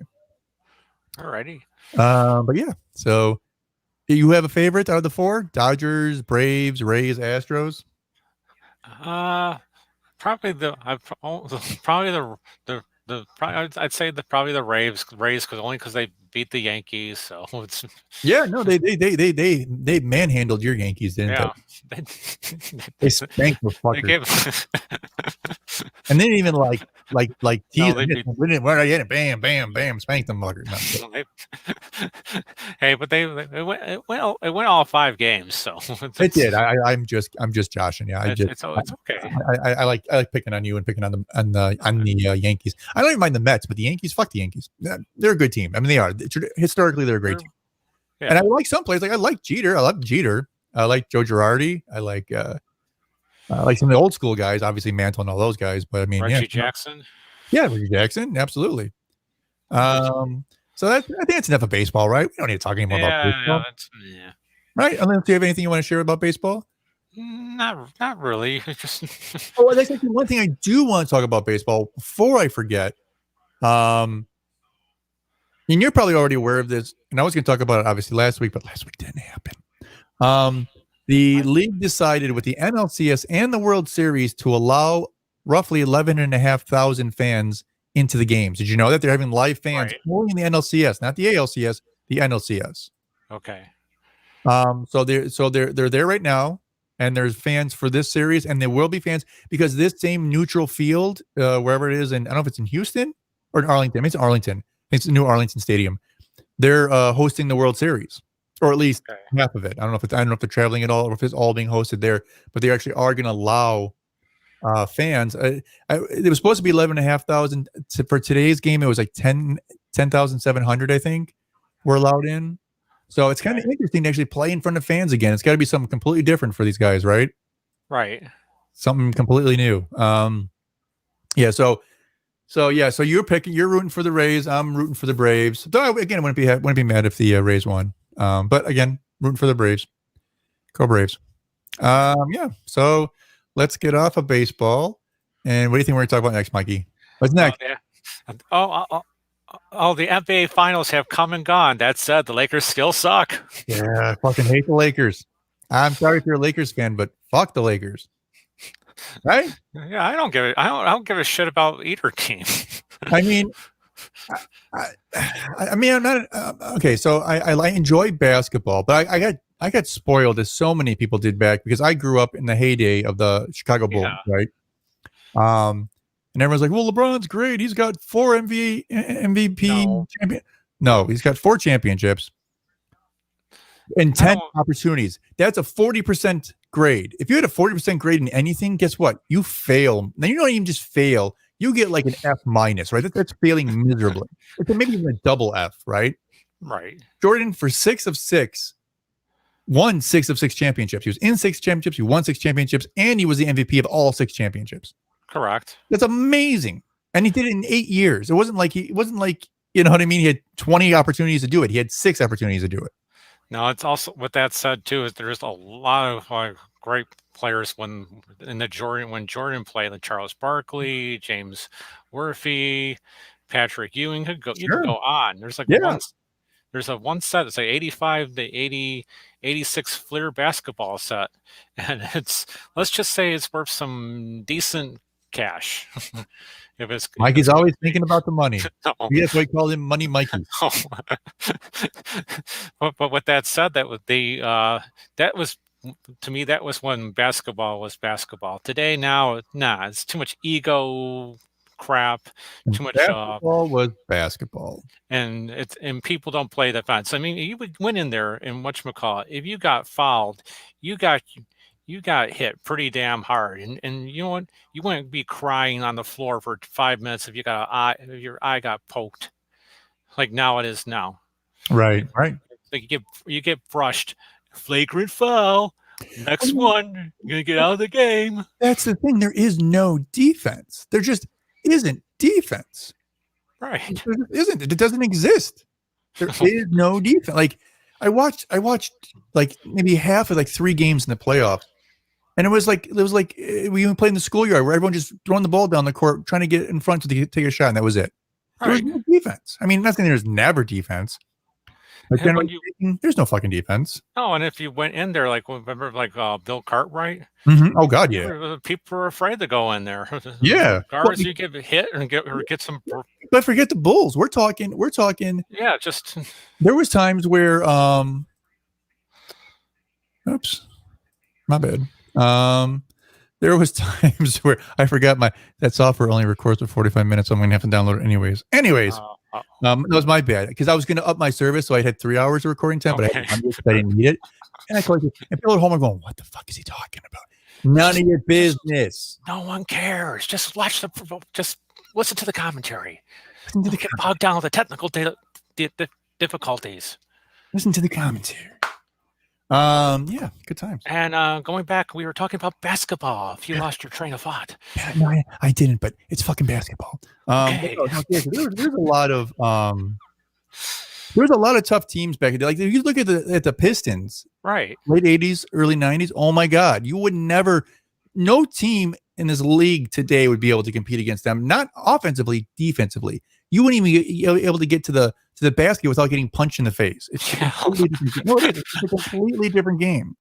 Alrighty. But yeah, so You have a favorite out of the four? Dodgers, Braves, Rays, Astros? Probably I'd say probably the Rays because they beat the Yankees, so it's Yeah, no, they manhandled your Yankees, didn't they? yeah. They spanked those They fuckers, gave and they didn't even tease no, them. they beat We didn't. Where are you? Bam, bam, bam, spank them fuckers. No, they, hey, but it went all 5 games, so it did. I'm just joshing. Yeah, it's okay. I like picking on you and picking on the Yankees. I don't even mind the Mets, but the Yankees, fuck the Yankees. They're a good team. I mean, they are historically they're a great team. Yeah. And I like some players. Like I like Jeter. I love Jeter. I like Joe Girardi. I like some of the old school guys. Obviously Mantle and all those guys. But I mean, Reggie Jackson. Yeah, Reggie Jackson. Absolutely. So I think that's enough of baseball, right? We don't need to talk anymore about baseball, right? Unless you have anything you want to share about baseball. Not really. Just That's actually one thing I do want to talk about baseball before I forget. And you're probably already aware of this, and I was going to talk about it obviously last week, but last week didn't happen. The league decided with the NLCS and the World Series to allow roughly 11,500 fans into the games. Did you know that they're having live fans only in the NLCS, not the ALCS, the NLCS? Okay. So they're there right now, and there's fans for this series, and there will be fans because this same neutral field, wherever it is, and I don't know if it's in Houston or in Arlington. I mean, it's Arlington. It's the new Arlington Stadium. They're hosting the World Series, or at least half of it. I don't know if they're traveling at all, or if it's all being hosted there. But they actually are going to allow fans. It was supposed to be 11,500 for today's game. It was like 10,700, I think, were allowed in. So it's kind of interesting to actually play in front of fans again. It's got to be something completely different for these guys, right? Right. Something completely new. Yeah. So you're rooting for the Rays. I'm rooting for the Braves. Though again, wouldn't be mad if the Rays won. But again, rooting for the Braves. Go Braves. Yeah. So let's get off of baseball. And what do you think we're going to talk about next, Mikey? What's next? The NBA finals have come and gone. That said, the Lakers still suck. Yeah, I fucking hate the Lakers. I'm sorry if you're a Lakers fan, but fuck the Lakers. Right? Yeah, I don't give a shit about either team. I mean, I'm not okay. So I enjoy basketball, but I got spoiled as so many people did back because I grew up in the heyday of the Chicago Bulls, right? And everyone's like, "Well, LeBron's great. He's got 4 MVP champion." No, he's got 4 championships and 10 opportunities. That's a 40% grade. If you had a 40% grade in anything, guess what? You fail. Now you don't even just fail. You get like an F minus, right? That's failing miserably. It's maybe even a double F, right? Right. Jordan, for 6 of 6, won 6 of 6 championships. He was in 6 championships. He won 6 championships, and he was the MVP of all 6 championships. Correct. That's amazing. And he did it in 8 years. It wasn't like you know what I mean? He had 20 opportunities to do it. He had 6 opportunities to do it. Now, it's also, with that said, too, is there's a lot of great players when Jordan played, like Charles Barkley, James Worthy, Patrick Ewing. You could go on. There's one set. It's like 85 to 86 Fleer basketball set, and let's just say it's worth some decent cash. Mikey's always thinking about the money. No. That's why we call him Money Mikey. No. but with that said, that was to me, that was when basketball was basketball. Today, now, it's too much ego crap. Too much. Basketball was basketball, and people don't play that fast. I mean, you went in there and whatchamacallit, if you got fouled, you got hit pretty damn hard, and you know what? You wouldn't be crying on the floor for 5 minutes if your eye got poked, like now it is now. Right. Like you get brushed, flagrant foul. Next one, you're gonna get out of the game. That's the thing. There is no defense. There just isn't defense. Right. There isn't. It doesn't exist. There is no defense. Like I watched like maybe half of like 3 games in the playoffs. And it was like we even played in the schoolyard where everyone just throwing the ball down the court, trying to get in front to take a shot, and that was it. There was no defense. I mean, not saying there's never defense, But generally speaking, there's no fucking defense. and if you went in there, like remember, like Bill Cartwright. Oh God, yeah. People were afraid to go in there. Yeah. Regardless, you get hit and get some. But forget the Bulls. We're talking. Yeah, just there was times where oops, my bad. There was times where I forgot that software only records for 45 minutes. So I'm gonna have to download it anyways. That was my bad because I was gonna up my service, so I had 3 hours of recording time, but I didn't need it. And I called you, and people at home are going, "What the fuck is he talking about? None of your business. No one cares. Just just listen to the commentary. Don't get bogged down with the technical difficulties. Listen to the commentary." Yeah, good times. And going back, we were talking about basketball. If you lost your train of thought. No, I didn't, but it's fucking basketball. Okay. There's a lot of tough teams back in the day. Like if you look at the Pistons, right, late 80s, early 90s. Oh my God, you would never. No team in this league today would be able to compete against them. Not offensively, defensively. You wouldn't even be able to get to the basket without getting punched in the face. It's a completely different game,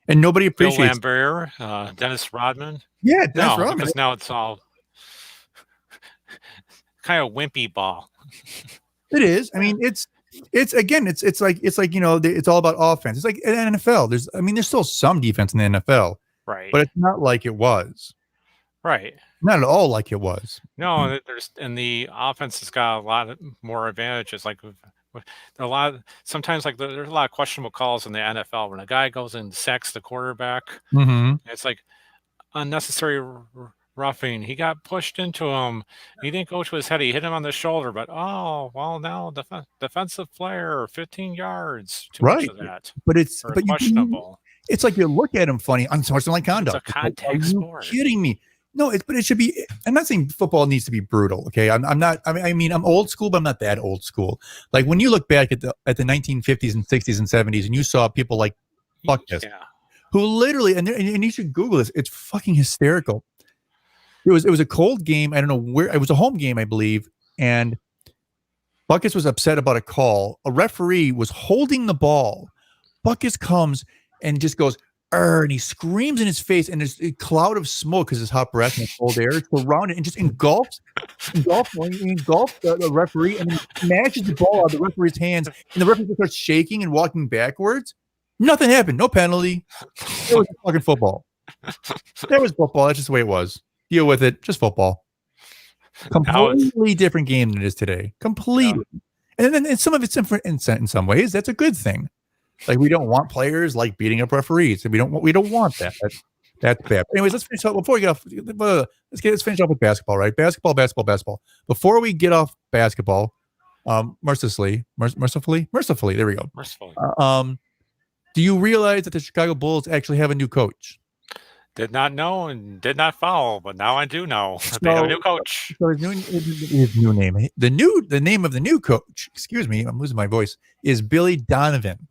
and nobody appreciates. Bill Lambert, Dennis Rodman. Yeah, Dennis Rodman. Because now it's all kind of wimpy ball. It is. I mean, it's like it's all about offense. It's like in the NFL. There's still some defense in the NFL, right? But it's not like it was, right? Not at all like it was. No, the offense has got a lot more advantages. Like sometimes like there's a lot of questionable calls in the NFL when a guy goes and sacks the quarterback. Mm-hmm. It's like unnecessary roughing. He got pushed into him. He didn't go to his head. He hit him on the shoulder. But now defensive player, 15 yards. Too much of that. But it's questionable. It's like you look at him funny. Unsportsmanlike conduct. It's a contact sport. Are you kidding me? No, but it should be. I'm not saying football needs to be brutal. Okay, I'm not. I mean, I'm old school, but I'm not that old school. Like when you look back at the 1950s and 60s and 70s, and you saw people like Buckus, who literally, and you should Google this. It's fucking hysterical. It was a cold game. I don't know where. It was a home game, I believe, and Buckus was upset about a call. A referee was holding the ball. Buckus comes and just goes, and he screams in his face, and there's a cloud of smoke because it's hot breath and cold air surrounded, and just engulfs the referee, and then smashes the ball out of the referee's hands, and the referee starts shaking and walking backwards. Nothing happened. No penalty. It was fucking football. There was football. That's just the way it was. Deal with it. Just football. Completely different game than it is today. Completely. Yeah. And some of it's different in some ways. That's a good thing. Like we don't want players like beating up referees. We don't want that. That's bad. Anyways, let's finish up before we get off. Let's finish up with basketball, right? Basketball. Before we get off basketball, mercifully. There we go. Mercifully. Do you realize that the Chicago Bulls actually have a new coach? Did not know and did not follow, but now I do know. They have a new coach. So his new name. The name of the new coach. Excuse me, I'm losing my voice. Is Billy Donovan.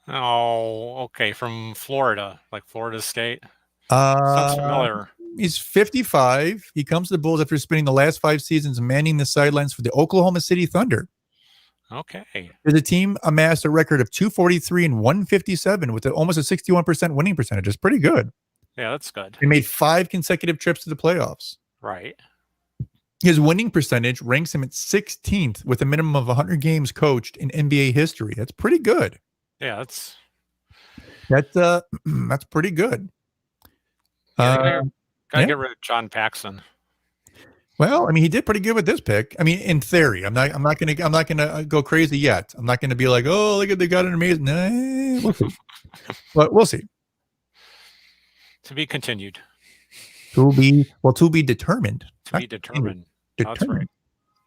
Oh, okay. From Florida, like Florida State. Sounds familiar. He's 55. He comes to the Bulls after spending the last 5 seasons manning the sidelines for the Oklahoma City Thunder. Okay. The team amassed a record of 243 and 157 with almost a 61% winning percentage. It's pretty good. Yeah, that's good. He made 5 consecutive trips to the playoffs. Right. His winning percentage ranks him at 16th with a minimum of 100 games coached in NBA history. That's pretty good. Yeah, that's pretty good. Gotta get rid of John Paxson. Well, I mean, he did pretty good with this pick. I mean, in theory, I'm not gonna go crazy yet. I'm not gonna be like, oh, look at they got an amazing. Nah, we'll see. But we'll see. To be continued. To be determined. To be determined. Determined.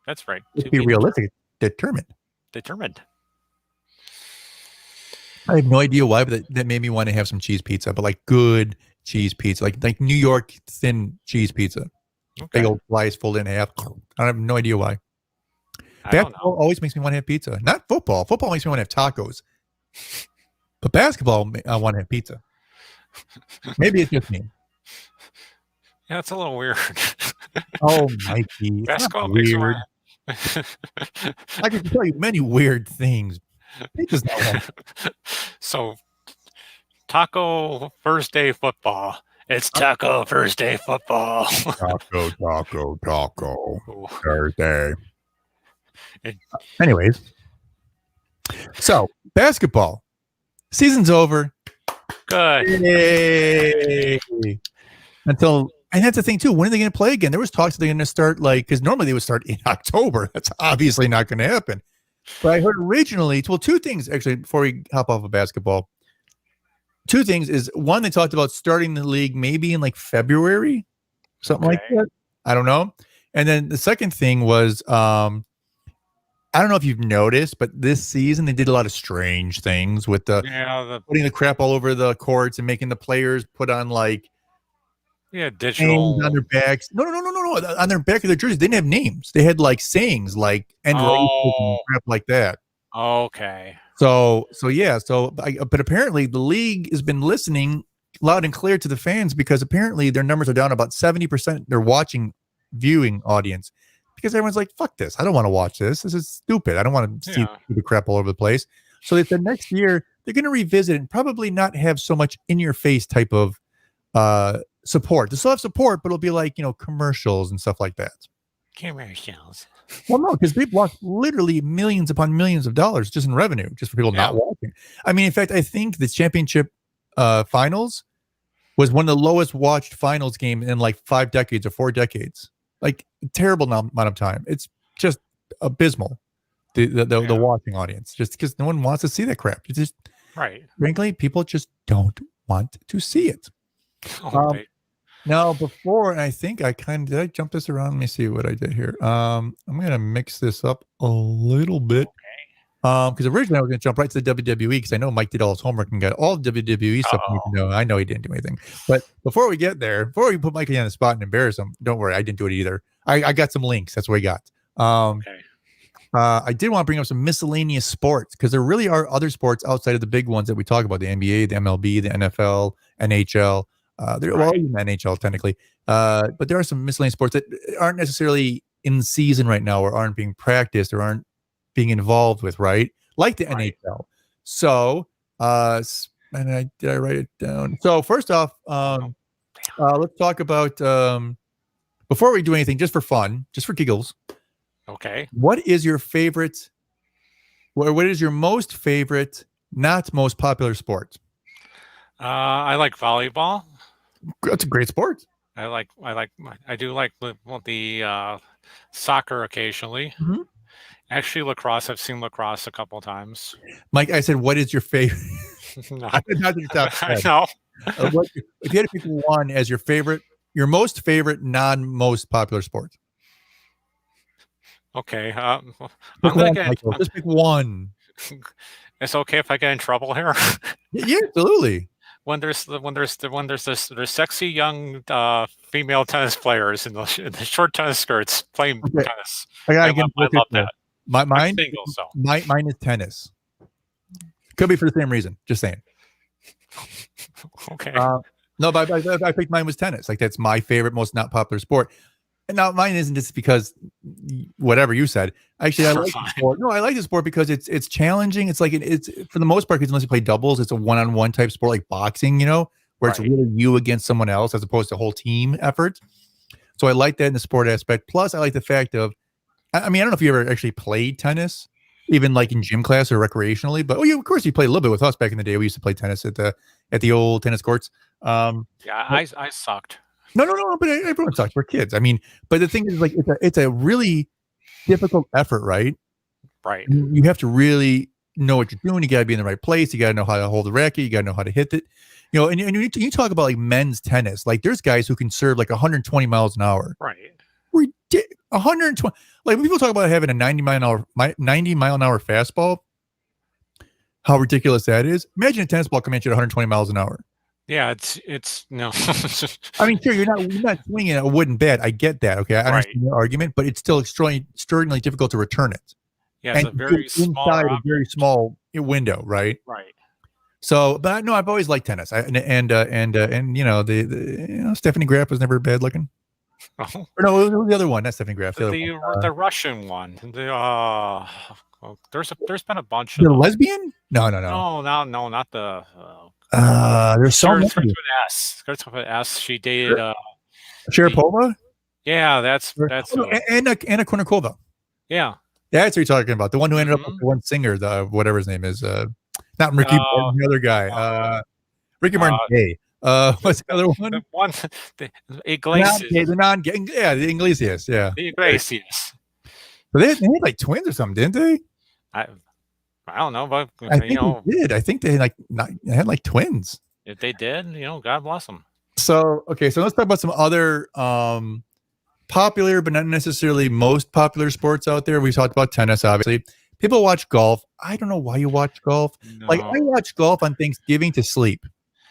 That's right. To be realistic. Determined. I have no idea why, but that made me want to have some cheese pizza, but like good cheese pizza, like New York thin cheese pizza. Okay. Big old slice folded in half. I have no idea why. Basketball always makes me want to have pizza. Not football. Football makes me want to have tacos. But basketball, I want to have pizza. Maybe it's just me. Yeah, it's a little weird. Oh, Mikey. Basketball weird. I can tell you many weird things. He does not want So Taco Thursday football. It's Taco Thursday football. taco Ooh. Thursday. It- Anyways, so basketball season's over. Good. Yay. And that's the thing too. When are they going to play again? There was talks that they're going to start because normally they would start in October. That's obviously not going to happen. But I heard originally, well, two things actually before we hop off of basketball. Two things is one, they talked about starting the league maybe in like February, something like that. I don't know. And then the second thing was, I don't know if you've noticed, but this season they did a lot of strange things with putting the crap all over the courts and making the players put on digital on their backs. No, on their back of their jerseys. They didn't have names. They had sayings like "end racism" and crap like that. Okay. But apparently the league has been listening loud and clear to the fans because apparently their numbers are down about 70%. Their viewing audience because everyone's like, "Fuck this! I don't want to watch this. This is stupid. I don't want to see the crap all over the place." So they said next year they're going to revisit and probably not have so much in your face type of support. They still have support, but it'll be like commercials and stuff like that. Commercials. Well, no, because they've lost literally millions upon millions of dollars just in revenue, just for people not watching. I mean, in fact, I think the championship finals was one of the lowest watched finals game in like 5 decades or 4 decades. Like terrible amount of time. It's just abysmal. The watching audience, just because no one wants to see that crap. It's just frankly, people just don't want to see it. Now, before, and I think did I jump this around? Let me see what I did here. I'm going to mix this up a little bit. Because originally I was going to jump right to the WWE because I know Mike did all his homework and got all the WWE stuff. I know he didn't do anything. But before we get there, before we put Mikey on the spot and embarrass him, don't worry, I didn't do it either. I got some links. That's what I got. I did want to bring up some miscellaneous sports because there really are other sports outside of the big ones that we talk about, the NBA, the MLB, the NFL, NHL. Well, even NHL technically, but there are some miscellaneous sports that aren't necessarily in season right now or aren't being practiced or aren't being involved with, right? Like the NHL. So, did I write it down? So first off, let's talk about, before we do anything, just for fun, just for giggles. Okay. What is your most favorite, not most popular sport? I like volleyball. That's a great sport. I do like the soccer occasionally. Mm-hmm. Actually, lacrosse. I've seen lacrosse a couple times. Mike, I said, what is your favorite? No. I know. If you had to pick one as your most favorite, non-most popular sport. Okay. Just pick one. It's okay if I get in trouble here. Yeah, absolutely. When there's sexy young female tennis players in the short tennis skirts playing tennis. I love that. Mine is tennis. Could be for the same reason. Just saying. Okay. No, but I picked mine was tennis. Like that's my favorite, most not popular sport. And now mine isn't just because whatever you said. Actually, I like the sport. No, I like the sport because it's challenging. It's like it's for the most part because unless you play doubles, it's a one-on-one type sport like boxing, where it's really you against someone else as opposed to a whole team effort. So I like that in the sport aspect. Plus, I like the fact of, I mean, I don't know if you ever actually played tennis, even like in gym class or recreationally, but of course you played a little bit with us back in the day. We used to play tennis at the old tennis courts. I sucked. No, but everyone sucks. We're kids. I mean, but the thing is, like, it's a really difficult effort, right? Right. You have to really know what you're doing. You got to be in the right place. You got to know how to hold the racket. You got to know how to hit it. And you talk about like men's tennis. Like, there's guys who can serve like 120 miles an hour. Right. 120. Like when people talk about having a 90 mile an hour fastball, how ridiculous that is. Imagine a tennis ball coming at you at 120 miles an hour. Yeah, it's no. I mean, sure, you're not swinging a wooden bat. I get that. Okay, I understand the argument, but it's still extraordinarily difficult to return it. Yeah, it's a very inside a very small window, right? Right. So, but no, I've always liked tennis. And Stephanie Graf was never bad looking. Oh. Or no, it was the other one, not Stephanie Graf. The Russian one. Well, there's been a bunch of The them. lesbian? No. No, not the. There's so Starts many. with S. Starts with an S. She dated. Sharapova? Yeah, that's. Anna Kournikova. Yeah. That's what you're talking about. The one who ended up with Mhm. the one singer, the whatever his name is. Not Ricky Martin, the other guy. Ricky Martin gay. What's the other one? The one, the Iglesias. The non-gay. Yeah, the Iglesias. Yeah. The Iglesias. But they had like twins or something, didn't they? I don't know, but I think they did. I think they had like twins. if they did, God bless them. So okay, so let's talk about some other popular, but not necessarily most popular sports out there. We talked about tennis, obviously. People watch golf. I don't know why you watch golf. No. Like I watch golf on Thanksgiving to sleep.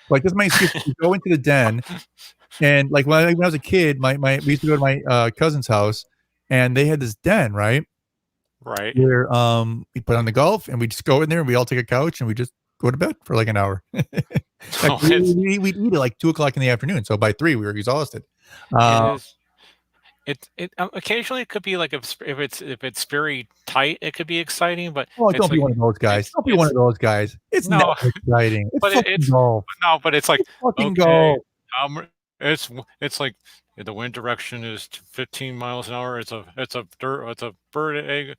Like this is my excuse to go into the den, and like when I was a kid, we used to go to my cousin's house, and they had this den, right? Right. Where we put on the golf, and we just go in there, and we all take a couch, and we just go to bed for like an hour. Like we'd eat at like 2:00 in the afternoon, so by 3 we were exhausted. It occasionally it could be like if it's very tight, it could be exciting, but don't be one of those guys. Don't be one of those guys. It's not exciting. It's fucking golf. No, but it's like fucking golf. It's like the wind direction is 15 miles an hour. It's a bird egg.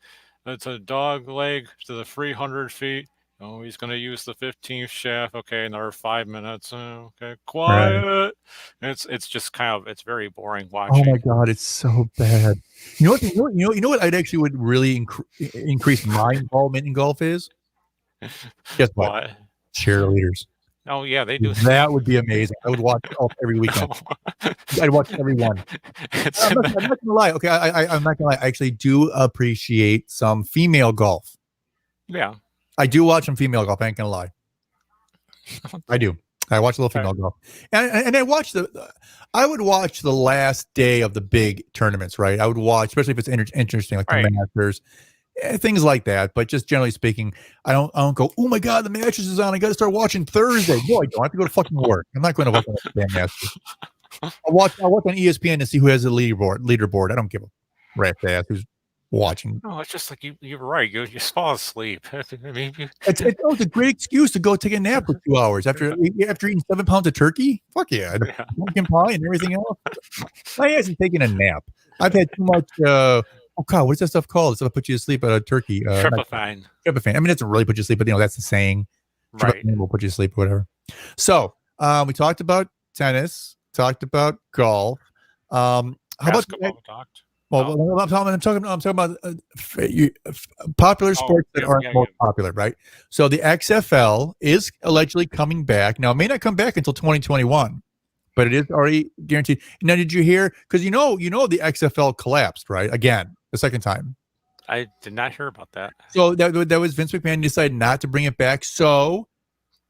It's a dog leg to the 300 feet. Oh, he's going to use the 15th shaft. Okay, another 5 minutes. Okay, quiet. Right. It's just it's very boring watching. Oh my god, it's so bad. You know what? I'd actually would really increase my involvement in golf is. Guess what? Cheerleaders. Oh yeah, they do. That would be amazing. I would watch golf every weekend. I'd watch every one. I'm not gonna lie. Okay, I'm not gonna lie. I actually do appreciate some female golf. Yeah. I do watch some female golf. I ain't gonna lie. I do. I watch a little female golf, and I watch I would watch the last day of the big tournaments. Right, I would watch, especially if it's interesting, like the Masters, things like that. But just generally speaking, I don't go, oh my god, the Masters is on. I got to start watching Thursday. No, I don't. I have to go to fucking work. I'm not going to watch the damn Masters. I'll watch on ESPN to see who has the leaderboard. I don't give a rat's ass who's watching. No, it's just like you're right. You fall asleep. It's a great excuse to go take a nap for 2 hours after eating 7 pounds of turkey. Fuck yeah, pumpkin pie and everything else. My ass is taking a nap. I've had too much. Oh god, what's that stuff called? It's gonna put you to sleep. Turkey. Tryptophan. Tryptophan. I mean, it doesn't really put you to sleep, but that's the saying. Right. Will put you to sleep, whatever. So, we talked about tennis. Talked about golf. How basketball about talked? Well, I'm talking about popular sports that aren't most popular, right? So the XFL is allegedly coming back. Now, it may not come back until 2021, but it is already guaranteed. Now, did you hear? Because you know the XFL collapsed, right? Again, the second time. I did not hear about that. So that was Vince McMahon decided not to bring it back. So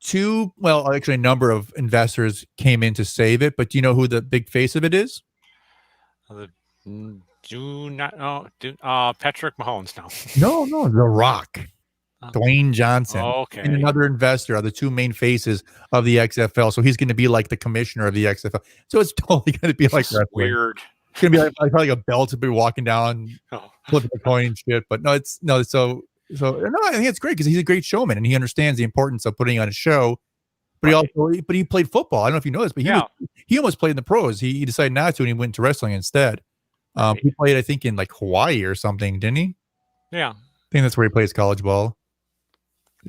actually, a number of investors came in to save it. But do you know who the big face of it is? Do not know. Patrick Mahomes now. No, The Rock. Dwayne Johnson. Okay. And another investor are the two main faces of the XFL. So he's going to be like the commissioner of the XFL. So it's totally going to be like wrestling. Weird. It's going to be like probably a belt to be walking down, flipping the coin and shit. But no, I think it's great because he's a great showman and he understands the importance of putting on a show. But he played football. I don't know if you know this, but he almost played in the pros. He decided not to, and he went to wrestling instead. He played, I think, in like Hawaii or something, didn't he? Yeah. I think that's where he plays college ball.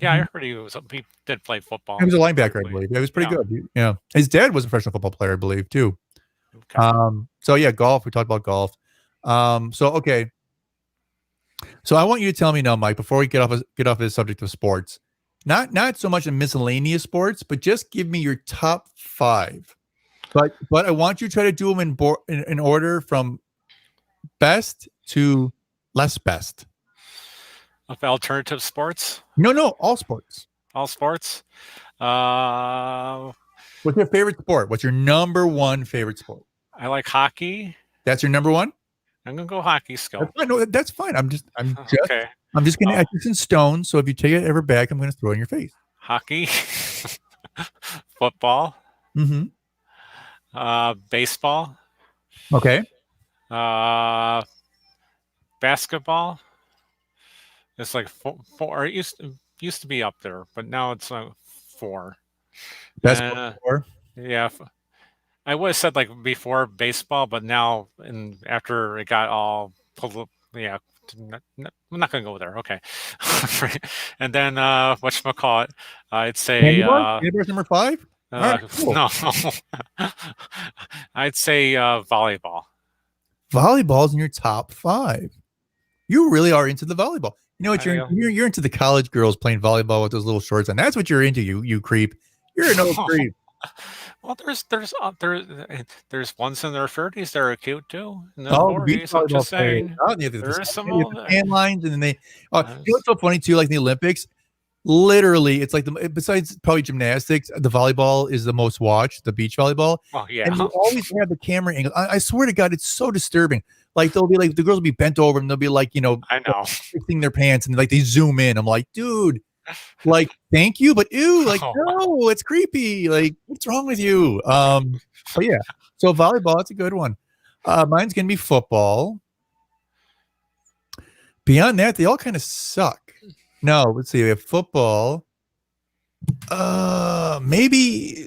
Yeah, I heard he did play football. He was a linebacker, I believe. Yeah, he was pretty good. Yeah. His dad was a professional football player, I believe, too. Okay. So yeah, golf. We talked about golf. Okay. So I want you to tell me now, Mike, before we get off this subject of sports, not so much in miscellaneous sports, but just give me your top 5. But I want you to try to do them in order from best to less best. Of alternative sports? No, all sports. All sports? What's your favorite sport? What's your number 1 favorite sport? I like hockey. That's your number 1? I'm gonna go hockey skill. That's fine. No, that's fine. I'm just gonna add this in stone. So if you take it ever back, I'm gonna throw it in your face. Hockey, football, baseball. Okay. Basketball. It's like four. It used to be up there, but now it's 4. Basketball Uh, 4. yeah, I would have said like before baseball, but now after it got all yeah. I'm not gonna go there. Okay, and then whatchamacallit, I'd say Candy bars number 5. All right, cool. no, I'd say volleyball. Volleyball's in your top 5. You really are into the volleyball. You know what I, you're into the college girls playing volleyball with those little shorts, and that's what you're into. You creep. You're an old creep. Well, there's ones in their 30s that are cute too, in the Oh, the beach 40s. I'm volleyball just players. saying, Oh, there is some they have of the that. tan lines, and then they. You Uh, know what's so funny too? Like in the Olympics, literally, it's like besides probably gymnastics, the volleyball is the most watched. The beach volleyball, well, yeah, and they always have the camera angle. I swear to God, it's so disturbing. Like they'll be like the girls will be bent over, and they'll be like I know. fixing their pants, and like they zoom in. I'm like, dude. Like, thank you, but ew, like, Oh, no, it's creepy. Like, what's wrong with you? But yeah, so volleyball, that's a good one. Mine's gonna be football. Beyond that, they all kind of suck. No, let's see. We have football. Maybe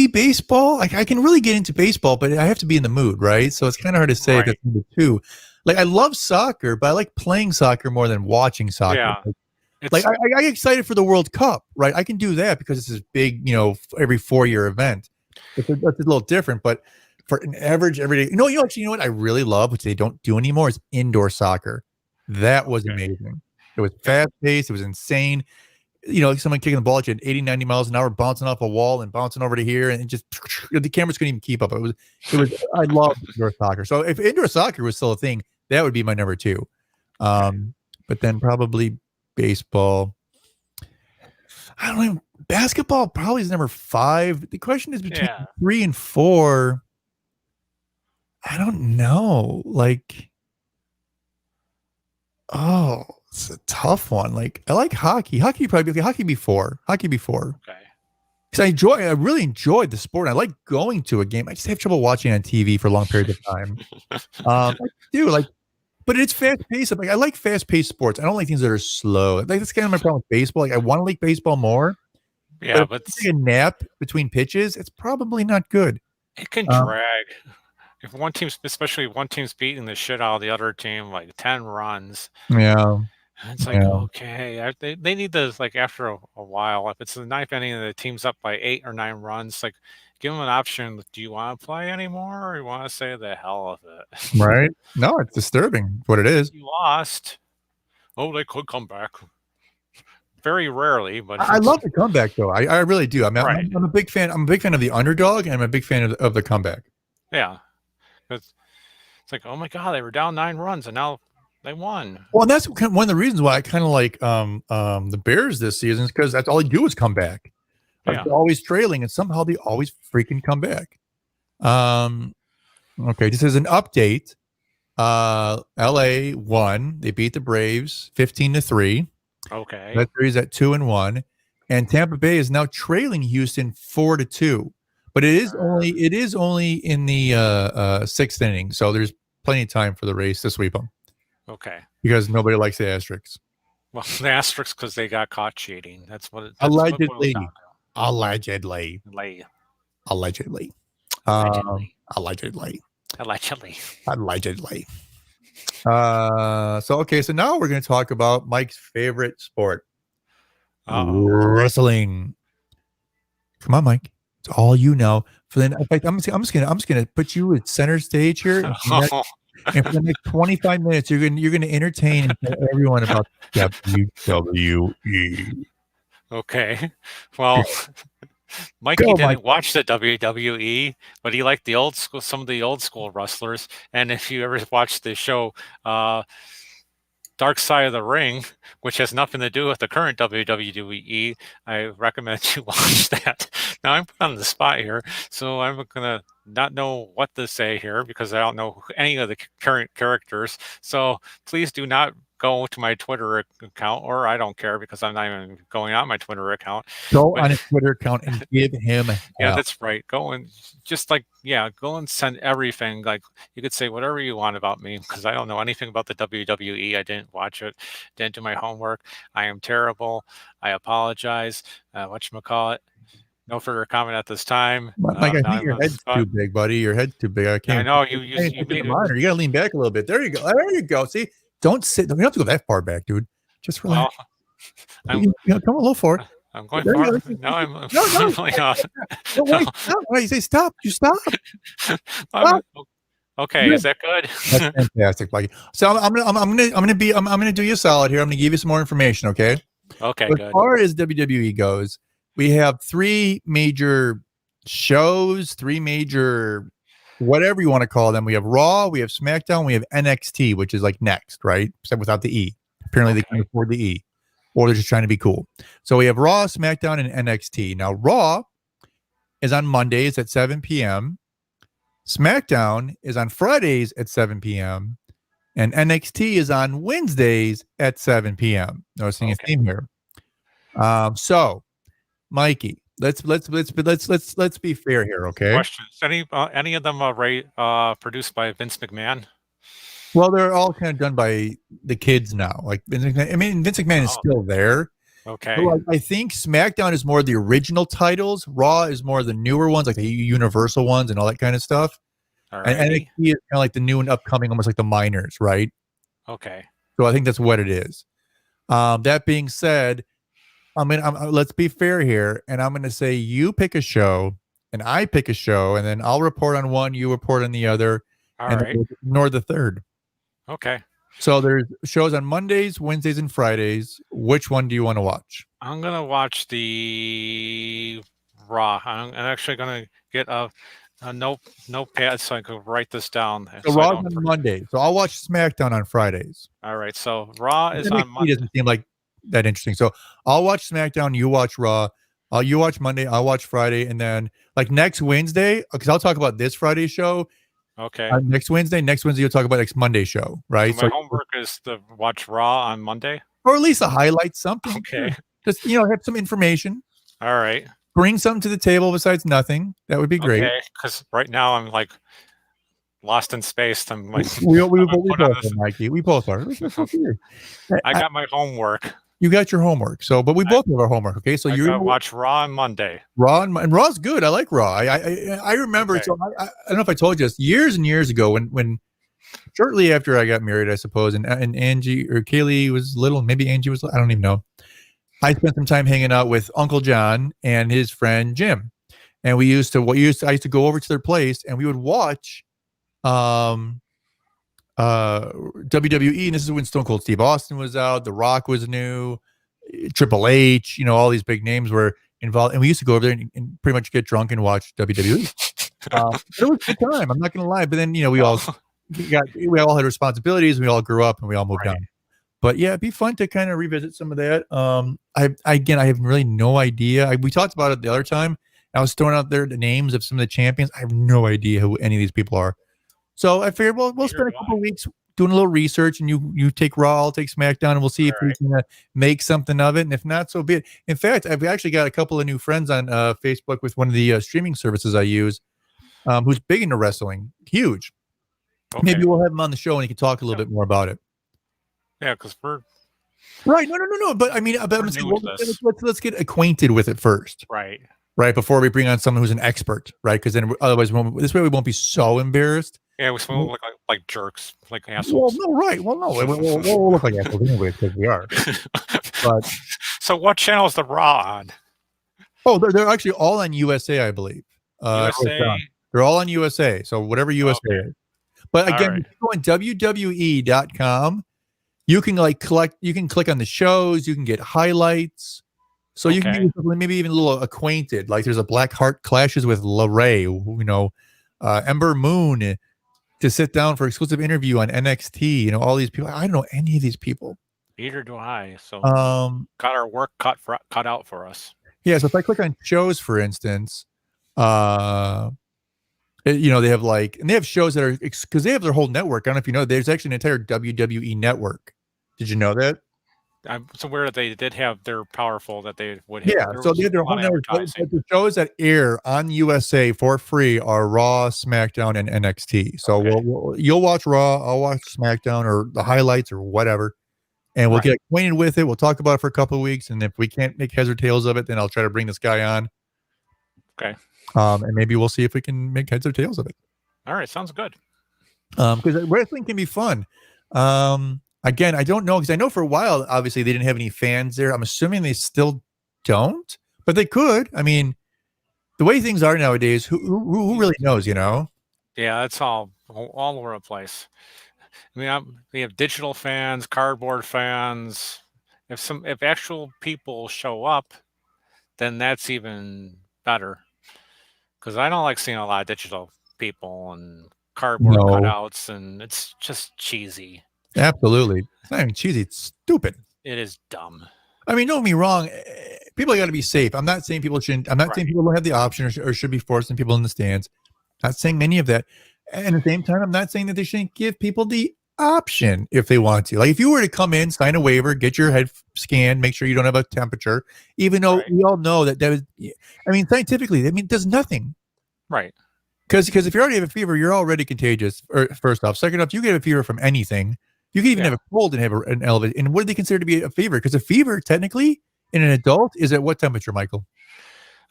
baseball. Like, I can really get into baseball, but I have to be in the mood, right? So it's kind of hard to say if right. that's number 2. Like, I love soccer, but I like playing soccer more than watching soccer. Yeah. Like I get excited for the World Cup, right? I can do that because it's this big, every 4-year event. That's a little different, but for an average everyday, actually, you know what I really love, which they don't do anymore, is indoor soccer. That was Okay. amazing. It was fast paced. It was insane. Like someone kicking the ball at you at 80, 90 miles an hour, bouncing off a wall and bouncing over to here, and just the cameras couldn't even keep up. It was. I love indoor soccer. So if indoor soccer was still a thing, that would be my number 2. But then probably baseball. I don't know. Basketball probably is number 5. The question is between 3 and 4. I don't know. Like, it's a tough one. Like, I like hockey. Hockey before. Okay. Because I really enjoyed the sport. I like going to a game. I just have trouble watching on TV for long periods of time. I do like. But it's fast paced. Like I like fast paced sports. I don't like things that are slow. Like that's kind of my problem with baseball. Like I want to like baseball more. Yeah, but if you take a nap between pitches, it's probably not good. It can drag. If one team's, especially one team's beating the shit out of the other team, like 10 runs. Yeah. It's like, okay, they need to, like, after a while, if it's the 9th inning and the team's up by 8 or 9 runs, like, give them an option. Do you want to play anymore, or you want to say the hell of it? Right? No, it's disturbing what it is. You lost. Oh, they could come back. Very rarely, but I love the comeback though. I really do. I mean, right. I'm a big fan. I'm a big fan of the underdog, and I'm a big fan of the comeback. Yeah, it's like, oh my God, they were down 9 runs and now they won. Well, and that's one of the reasons why I kind of like the Bears this season, is because that's all they do is come back. Like, they're always trailing, and somehow they always freaking come back. Okay, this is an update. LA won. They beat the Braves 15-3. Okay. That series at 2-1, and Tampa Bay is now trailing Houston 4-2. But it is only in the 6th inning, so there's plenty of time for the Rays to sweep them. Okay. Because nobody likes the Asterisks. Well, the Asterisks because they got caught cheating. That's what. Allegedly. Allegedly. Allegedly. So now we're going to talk about Mike's favorite sport. Wrestling. Come on, Mike. It's all you know. In fact, I'm just gonna put you at center stage here. And for the next 25 minutes, you're gonna entertain everyone about WWE. Okay. Well, Mikey didn't watch the WWE, but he liked some of the old school wrestlers. And if you ever watched the show, Dark Side of the Ring, which has nothing to do with the current WWE, I recommend you watch that. Now I'm put on the spot here, so I'm gonna not know what to say here because I don't know any of the current characters. So please do not go to my Twitter account, or I don't care because I'm not even going on my Twitter account. Go But on his Twitter account and give him yeah, hell. that's right. Go and just go and send everything. Like you could say whatever you want about me because I don't know anything about the WWE. I didn't watch it, didn't do my homework. I am terrible. I apologize. Whatchamacallit? No further comment at this time. Mike, I Now think I'm your on the head's spot. too big, buddy. Your head's too big. I I can't. know I you can't take made the it. monitor. You gotta lean back a little bit. There you go. There you go. See, don't sit. You don't have to go that far back, dude. Just relax. Well, I'm Come a little forward. I'm going There you far. go. No, I'm No. going off. No, wait, stop. Wait, you say stop. You stop. I'm- Stop. okay, is that good? That's fantastic, Mikey. So I'm gonna do you a solid here. I'm gonna give you some more information, okay? Okay, As good. far as WWE goes, we have 3 major shows, 3 major whatever you want to call them. We have Raw, we have SmackDown, we have NXT, which is like next, right? Except without the E. Apparently they can afford the E, or they're just trying to be cool. So we have Raw, SmackDown, and NXT. Now Raw is on Mondays at 7 p.m. SmackDown is on Fridays at 7 p.m. and NXT is on Wednesdays at 7 p.m. Noticing a theme here. So, Mikey, let's be fair here, okay? Questions? Any of them produced by Vince McMahon? Well, they're all kind of done by the kids now. Like Vince McMahon, I mean, Vince McMahon is still there. Okay. So I think SmackDown is more the original titles. Raw is more the newer ones, like the Universal ones and all that kind of stuff. And NXT is kind of like the new and upcoming, almost like the minors, right? Okay. So I think that's what it is. That being said, let's be fair here, and I'm going to say you pick a show, and I pick a show, and then I'll report on one, you report on the other, and we'll ignore the third. Okay. So there's shows on Mondays, Wednesdays, and Fridays. Which one do you want to watch? I'm gonna watch the Raw. I'm actually gonna get a notepad so I can write this down. So Raw's on Monday. So I'll watch SmackDown on Fridays. All right. So Raw is on Monday. Doesn't seem like that interesting. So I'll watch SmackDown. You watch Raw. You watch Monday. I'll watch Friday, and then like next Wednesday, because I'll talk about this Friday show. Okay. Next Wednesday you'll talk about next Monday show, right? So my homework is to watch Raw on Monday, or at least a highlight something. Okay. Just have some information. All right. Bring something to the table besides nothing. That would be great. Okay, because right now I'm like lost in space. I'm like we both are, Mikey. We both are. I got my homework. You got your homework. So, but we both have our homework. Okay, so you watch Raw on Monday. Raw and Raw's good. I like Raw. I remember. Okay. So I don't know if I told you this years and years ago when shortly after I got married, I suppose, and Angie or Kaylee was little, maybe Angie was. I don't even know. I spent some time hanging out with Uncle John and his friend Jim, and I used to go over to their place and we would watch WWE, and this is when Stone Cold Steve Austin was out, The Rock was new, Triple H, all these big names were involved, and we used to go over there and pretty much get drunk and watch WWE. It was a good time, I'm not gonna lie, but then we all had responsibilities, we all grew up and we all moved on. But yeah, it'd be fun to kind of revisit some of that. I have really no idea. We talked about it the other time. I was throwing out there the names of some of the champions. I have no idea who any of these people are. So I figured, we'll spend a couple of weeks doing a little research, and you take Raw, I'll take SmackDown, and we'll see if we can make something of it. And if not, so be it. In fact, I've actually got a couple of new friends on Facebook with one of the streaming services I use, who's big into wrestling, huge. Okay. Maybe we'll have him on the show and he can talk a little bit more about it. Yeah, because we're right. No. But I mean, let's get acquainted with it first. Right. Before we bring on someone who's an expert, right? Because then otherwise, this way we won't be so embarrassed. Yeah, we won't look like jerks, like assholes. Well, no, right. Well, no, we'll look like assholes anyway because we are. But so, what channel is the Raw on? Oh, they're actually all on USA, I believe. USA. They're all on USA. So whatever USA is. But again, if you go on WWE.com, you can collect. You can click on the shows. You can get highlights. So you can be maybe even a little acquainted. Like there's a Blackheart clashes with LeRae, Ember Moon to sit down for exclusive interview on NXT. All these people. I don't know any of these people. Neither do I. So got our work cut out for us. Yeah. So if I click on shows, for instance, they have and they have shows that are because they have their whole network. I don't know if you know, there's actually an entire WWE network Did you know that? I'm aware that they did have their powerful that they would have. Yeah, There so was they had their a lot whole of network. But advertising. the shows that air on USA for free are Raw, SmackDown, and NXT. So Okay. you'll watch Raw, I'll watch SmackDown or the highlights or whatever, and we'll Right. get acquainted with it. We'll talk about it for a couple of weeks, and if we can't make heads or tails of it, then I'll try to bring this guy on, Okay. and maybe we'll see if we can make heads or tails of it. All right. Sounds good. Because wrestling can be fun. Again, I don't know because I know for a while, obviously they didn't have any fans there. I'm assuming they still don't, but they could. I mean, the way things are nowadays, who really knows? You know? Yeah, that's all over the place. I mean, we have digital fans, cardboard fans. If actual people show up, then that's even better. Because I don't like seeing a lot of digital people and cardboard No, cutouts, and it's just cheesy. absolutely. It's not even cheesy. It's stupid. It is dumb. I mean, don't get me wrong. People got to be safe. I'm not saying people shouldn't. I'm not saying people don't have the option or should be forcing people in the stands. Not saying any of that. And at the same time, I'm not saying that they shouldn't give people the option if they want to. Like if you were to come in, sign a waiver, get your head scanned, make sure you don't have a temperature, even though we all know that is, I mean, scientifically, I mean, it does nothing. Right. Because if you already have a fever, you're already contagious. First off. Second off, you get a fever from anything. You can even have a cold and have an elevated. And what do they consider to be a fever? Because a fever, technically, in an adult, is at what temperature, Michael?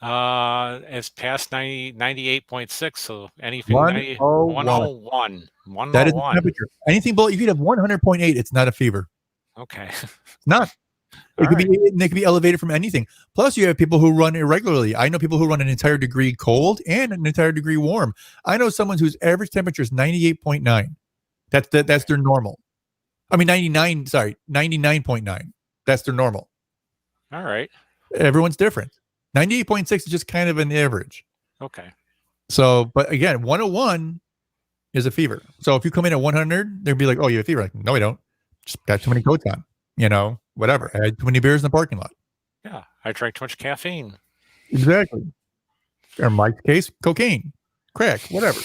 It's past 98.6, so anything 101. That is the temperature. Anything below, you could have 100.8. It's not a fever. Okay. It's not. It could be elevated from anything. Plus, you have people who run irregularly. I know people who run an entire degree cold and an entire degree warm. I know someone whose average temperature is 98.9. That's their normal. I mean, 99.9. That's their normal. All right. Everyone's different. 98.6 is just kind of an average. Okay. So, but again, 101 is a fever. So if you come in at 100, they'd be like, oh, you have a fever. Like, no, I don't. Just got too many coats on. You know, whatever. I had too many beers in the parking lot. Yeah. I drank too much caffeine. Exactly. Or in my case, cocaine, crack, whatever.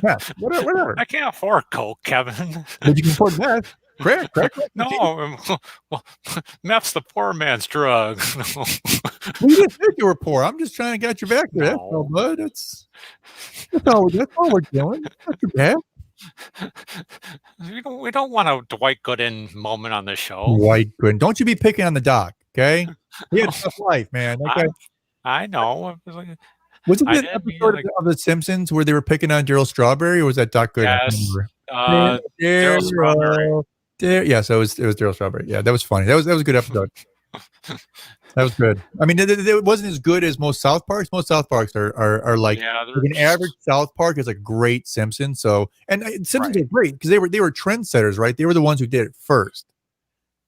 Yeah, whatever. I can't afford coke, Kevin. But you can afford meth. Crack. No, well, meth's the poor man's drug. We didn't think you were poor. I'm just trying to get you back there. That's all, bud. That's all we're doing. That's not too bad. We don't want a Dwight Gooden moment on the show. Dwight Gooden. Don't you be picking on the doc, okay? He had a tough life, man. Okay. I know. Was it an episode of The Simpsons where they were picking on Daryl Strawberry, or was that Doc Gooden? Yes. Daryl Strawberry. Yes, it was Daryl Strawberry. Yeah, that was funny. That was a good episode. That was good. I mean, it wasn't as good as most South Parks. Most South Parks are like an average South Park is a great Simpsons. So, and Simpsons are great because they were trendsetters, right? They were the ones who did it first.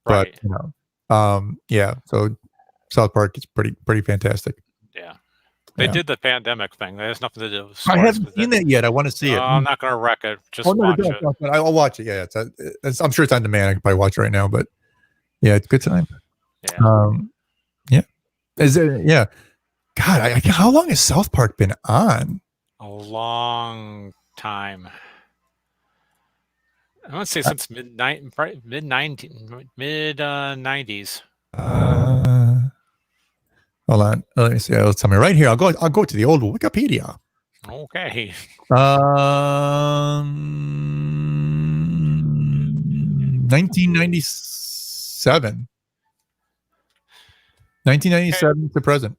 But yeah. So South Park is pretty fantastic. Yeah. They did the pandemic thing. That has nothing to do with sports. I haven't seen that yet. I want to see it. I'm not going to wreck it. Just watch it. I'll watch it. Yeah, I'm sure it's on demand. I can probably watch it right now. But yeah, it's a good time. Yeah. Yeah. Is it? Yeah. God, how long has South Park been on? A long time. I want to say since mid 90s. Hold on. Let me see. It'll tell me right here. I'll go to the old Wikipedia. Okay. 1997. 1997 to present.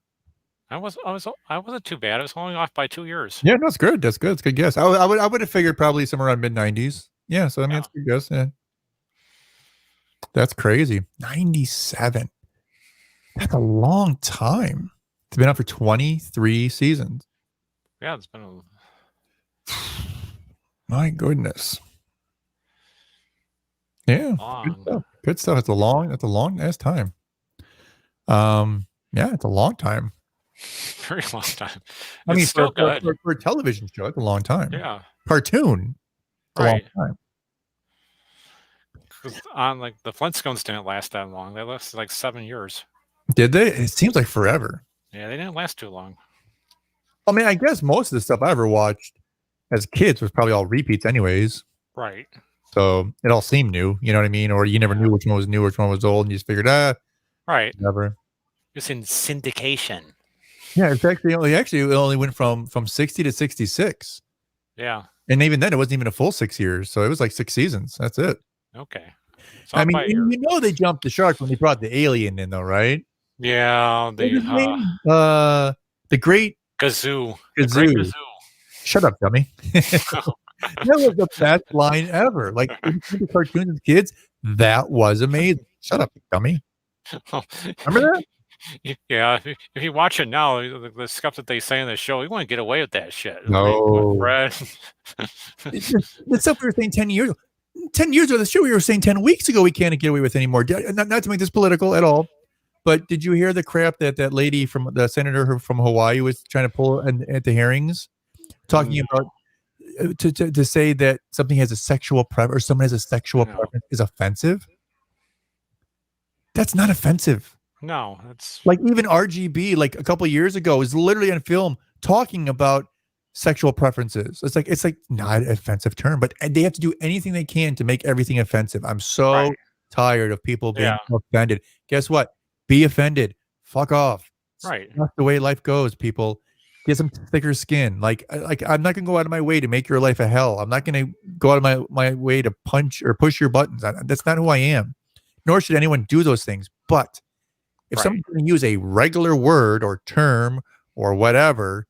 I wasn't too bad. I was only off by 2 years. Yeah, no, it's good. That's good. It's a good guess. I would have figured probably somewhere around mid-90s. Yeah, so I mean, it's a good guess. Yeah. That's crazy. 97. That's a long time. It's been out for 23 seasons. Yeah, it's been my goodness. Yeah. Good stuff. It's a long ass time. Yeah, it's a long time. Very long time. I mean, for a television show, it's a long time. Yeah. Cartoon. It's a long time. On like the Flintstones didn't last that long. They lasted like 7 years. Did they? It seems like forever. Yeah, they didn't last too long. I mean, I guess most of the stuff I ever watched as kids was probably all repeats anyways. Right. So it all seemed new. You know what I mean? Or you never knew which one was new, which one was old, and you just figured, right. never. It's in syndication. Yeah, it's actually it only went from 60 to 66. Yeah. And even then, it wasn't even a full 6 years. So it was like 6 seasons. That's it. Okay. I mean, you know they jumped the shark when they brought the alien in, though, right? Yeah. The great Gazoo. The Great Gazoo. Shut up, dummy. That was the best line ever. Like in the cartoons as kids, that was amazing. Shut up, dummy. Remember that? Yeah, if you watch it now, the stuff that they say in the show, you want to get away with that shit. No. Brad. The stuff we were saying 10 years ago. 10 years ago, the show we were saying 10 weeks ago we can't get away with anymore. Not to make this political at all, but did you hear the crap that lady from the senator from Hawaii was trying to pull at the hearings? Talking about to say that something has a sexual preference or someone has a sexual preference is offensive. That's not offensive. No, it's like even RGB, like a couple of years ago, was literally on film talking about sexual preferences. It's like not an offensive term, but they have to do anything they can to make everything offensive. I'm so tired of people being offended. Guess what? Be offended. Fuck off. Right. That's the way life goes, people. Get some thicker skin. Like I'm not gonna go out of my way to make your life a hell. I'm not gonna go out of my way to punch or push your buttons. That's not who I am. Nor should anyone do those things. But if someone's going to use a regular word or term or whatever,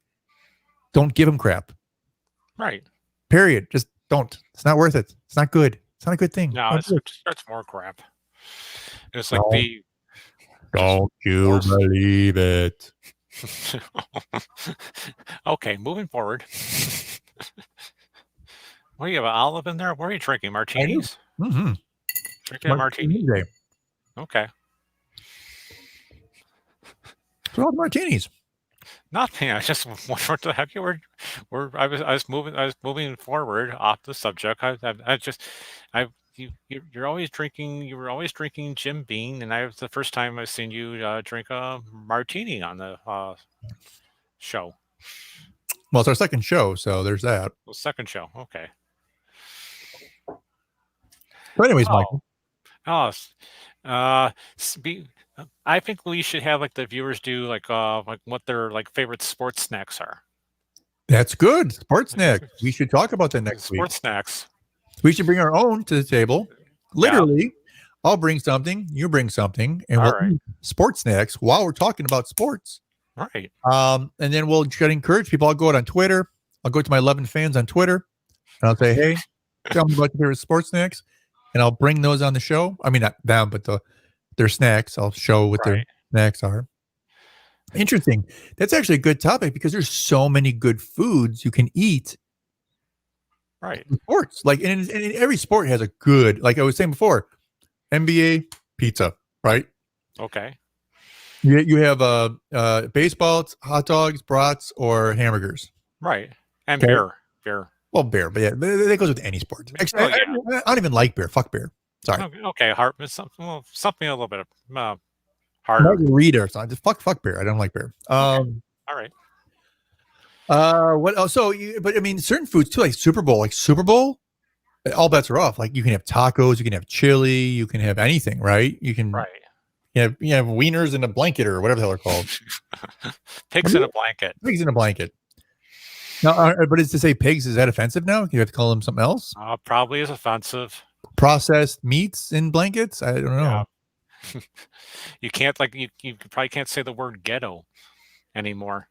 don't give them crap. Right. Period. Just don't. It's not worth it. It's not good. It's not a good thing. No, it's more crap. It's like Don't you believe it? Okay, moving forward. What do you have, an olive in there? What are you drinking? Martinis? Mm-hmm. Drinking a martini. Okay. What's all the martinis? Nothing. I just what the heck you were. I was moving forward off the subject. You're always drinking. You were always drinking Jim Beam, and was the first time I've seen you drink a martini on the show. Well, it's our second show, so there's that. Well, second show. Okay. But anyways, Michael. I think we should have like the viewers do like what their like favorite sports snacks are. That's good. Sports snacks. We should talk about that next week. Sports snacks. We should bring our own to the table. Literally, I'll bring something, you bring something, and we'll eat sports snacks while we're talking about sports. Right. And then we'll try to encourage people. I'll go out on Twitter. I'll go to my 11 fans on Twitter, and I'll say, "Hey, tell me about your favorite sports snacks," and I'll bring those on the show. I mean, not them, but their snacks. I'll show what their snacks are. Interesting. That's actually a good topic because there's so many good foods you can eat. Right. Sports, like in every sport has a good, like I was saying before, NBA pizza, right? Okay. You have baseball, it's hot dogs, brats, or hamburgers. Right. And beer. Well, beer, but yeah, that goes with any sport. Actually, I don't even like beer. Fuck beer. Sorry. Okay, something a little bit harder. Margarita or something. Just fuck beer. I don't like beer. All right. What else? So, but I mean, certain foods too, like Super Bowl, all bets are off. Like you can have tacos, you can have chili, you can have anything, right? You can, you have wieners in a blanket or whatever the hell they're called. Pigs in a blanket. Pigs in a blanket. Now, but is to say pigs, is that offensive now? You have to call them something else? Probably is offensive. Processed meats in blankets? I don't know. Yeah. You can't you probably can't say the word ghetto anymore.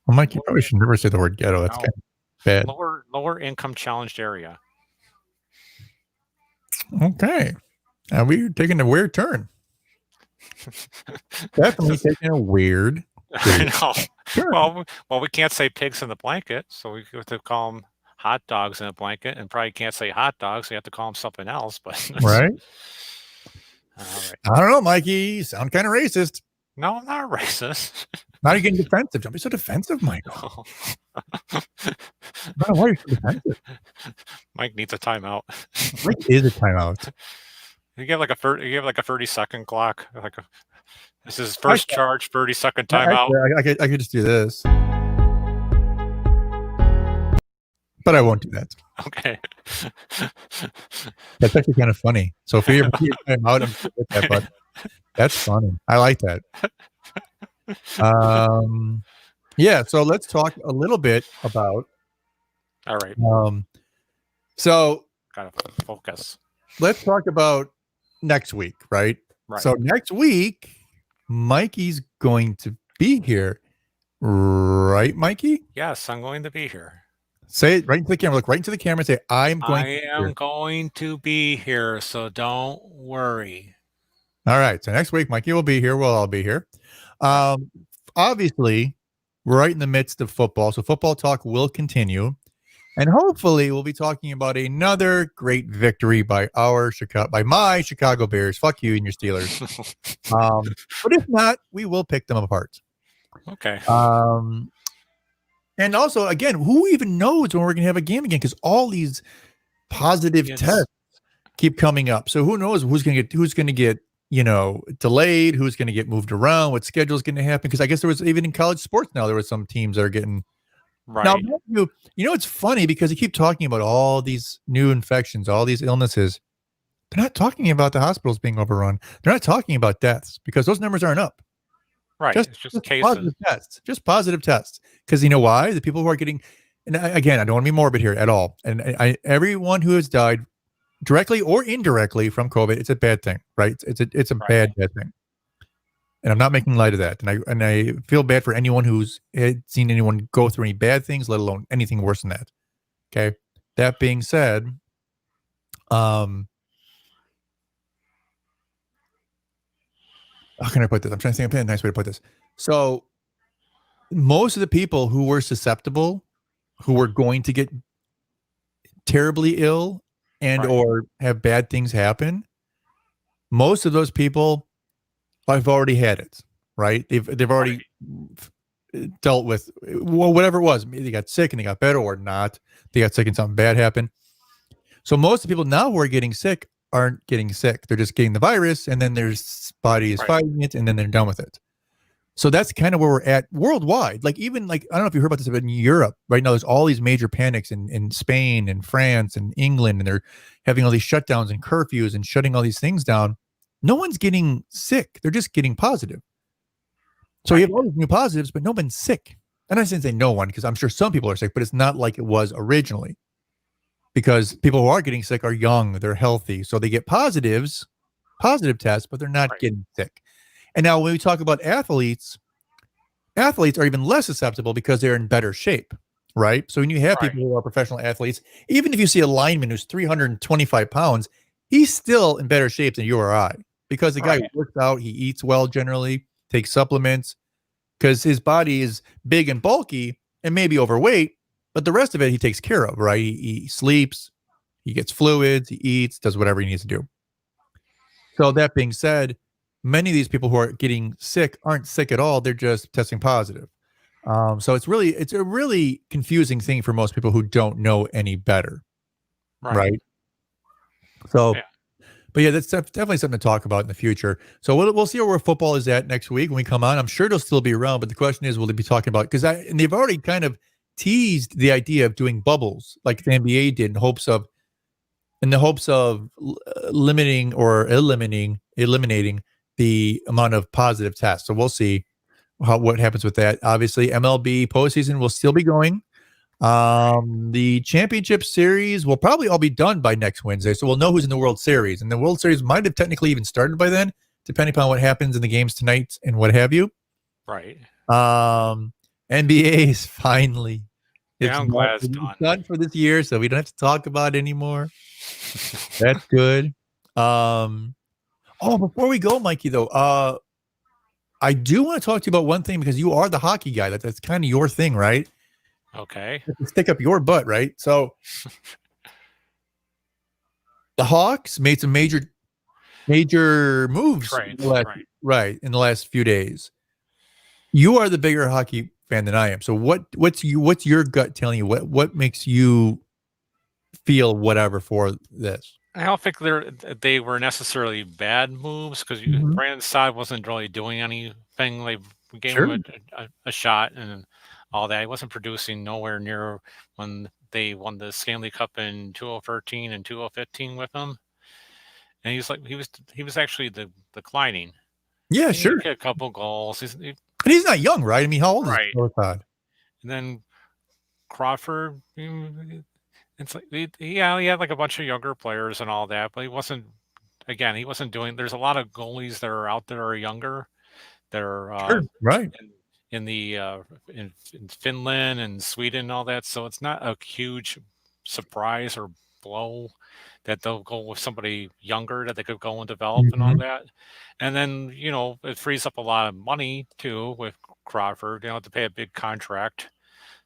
Well, Mike, you probably should never say the word ghetto. That's kind of bad. Lower income challenged area. Okay. We're taking a weird turn. Definitely taking a weird. I know. Sure. Well, we can't say pigs in the blanket, so we have to call them hot dogs in a blanket, and probably can't say hot dogs. So you have to call them something else. But right. All right. I don't know, Mikey. You sound kind of racist. No, I'm not racist. Now you're getting defensive. Don't be so defensive, Michael. I don't know why you're so defensive. Mike needs a timeout. Mike is a timeout. You have like a 30-second clock. This is first charge, 30-second timeout. I could just do this. but I won't do that. Okay. That's actually kind of funny. So if you're time out, I'm gonna hit that button. That's funny. I like that. Yeah. So let's talk a little bit about. All right. So Gotta focus. let's talk about next week, right? Right. So next week, Mikey's going to be here, right, Mikey? Yes, I'm going to be here. Say it right into the camera. Look right into the camera and say, I'm going I am going to be here, so don't worry. All right. So next week, Mikey will be here. We'll all be here. Obviously, we're right in the midst of football. So football talk will continue. And hopefully we'll be talking about another great victory by my Chicago Bears. Fuck you and your Steelers. But if not, we will pick them apart. Okay. And also, again, who even knows when we're going to have a game again? Because all these positive tests keep coming up. So who knows who's going to get delayed, who's going to get moved around, what schedule is going to happen. Because I guess there was, even in college sports now, there were some teams that are getting. Right. Now, it's funny because they keep talking about all these new infections, all these illnesses. They're not talking about the hospitals being overrun. They're not talking about deaths because those numbers aren't up. Right. It's just cases. Positive tests. Just positive tests. Because you know why? The people who are getting, and again, I don't want to be morbid here at all. And everyone who has died directly or indirectly from COVID, it's a bad thing, right? It's a bad thing. And I'm not making light of that. And I feel bad for anyone who's seen anyone go through any bad things, let alone anything worse than that. Okay. That being said, how can I put this? I'm trying to think of a nice way to put this. So most of the people who were susceptible, who were going to get terribly ill and or have bad things happen, most of those people have already had it, right? They've already dealt with whatever it was. Maybe they got sick and they got better, or not. They got sick and something bad happened. So most of the people now who are getting sick aren't getting sick. They're just getting the virus, and then their body is fighting it, and then they're done with it. So that's kind of where we're at worldwide. Like even I don't know if you heard about this, but in Europe right now, there's all these major panics in Spain and France and England, and they're having all these shutdowns and curfews and shutting all these things down. No one's getting sick. They're just getting positive. So you have all these new positives, but no one's sick. And I shouldn't say no one, because I'm sure some people are sick, but it's not like it was originally. Because people who are getting sick are young, they're healthy. So they get positive tests, but they're not getting sick. And now when we talk about athletes are even less susceptible because they're in better shape, right? So when you have people who are professional athletes, even if you see a lineman who's 325 pounds, he's still in better shape than you or I. Because the guy works out, he eats well generally, takes supplements, because his body is big and bulky and maybe overweight, but the rest of it he takes care of, right? He sleeps, he gets fluids, he eats, does whatever he needs to do. So that being said, many of these people who are getting sick aren't sick at all. They're just testing positive. So it's a really confusing thing for most people who don't know any better. Right. So, but yeah, that's definitely something to talk about in the future. So we'll see where football is at next week when we come on. I'm sure it'll still be around, but the question is, will they be talking about, and they've already kind of teased the idea of doing bubbles like the NBA did in the hopes of limiting or eliminating the amount of positive tests. So we'll see what happens with that. Obviously, MLB postseason will still be going. The championship series will probably all be done by next Wednesday, so we'll know who's in the World Series. And the World Series might have technically even started by then, depending upon what happens in the games tonight and what have you. Right. NBA is finally. I'm glad it's done for this year, so we don't have to talk about it anymore. That's good. Before we go, Mikey, though, I do want to talk to you about one thing, because you are the hockey guy. That's kind of your thing, right? Okay. Stick up your butt, right? So the Hawks made some major moves in the last few days. You are the bigger hockey fan than I am. So what's your gut telling you? What makes you feel whatever for this? I don't think they were necessarily bad moves, because Brandon Saad wasn't really doing anything. They gave him a shot, and all that. He wasn't producing nowhere near when they won the Stanley Cup in 2013 and 2015 with him. And he was actually declining. Yeah, He sure. get a couple goals. But he's not young, right? I mean, how old is Right. Todd? And then Crawford, it's like he had like a bunch of younger players and all that, but he wasn't. Again, he wasn't doing. There's a lot of goalies that are out there are younger. They're Sure, right. in the in Finland and Sweden and all that. So it's not a huge surprise or blow that they'll go with somebody younger that they could go and develop and all Mhm. that. And then it frees up a lot of money too with Crawford. You don't have to pay a big contract.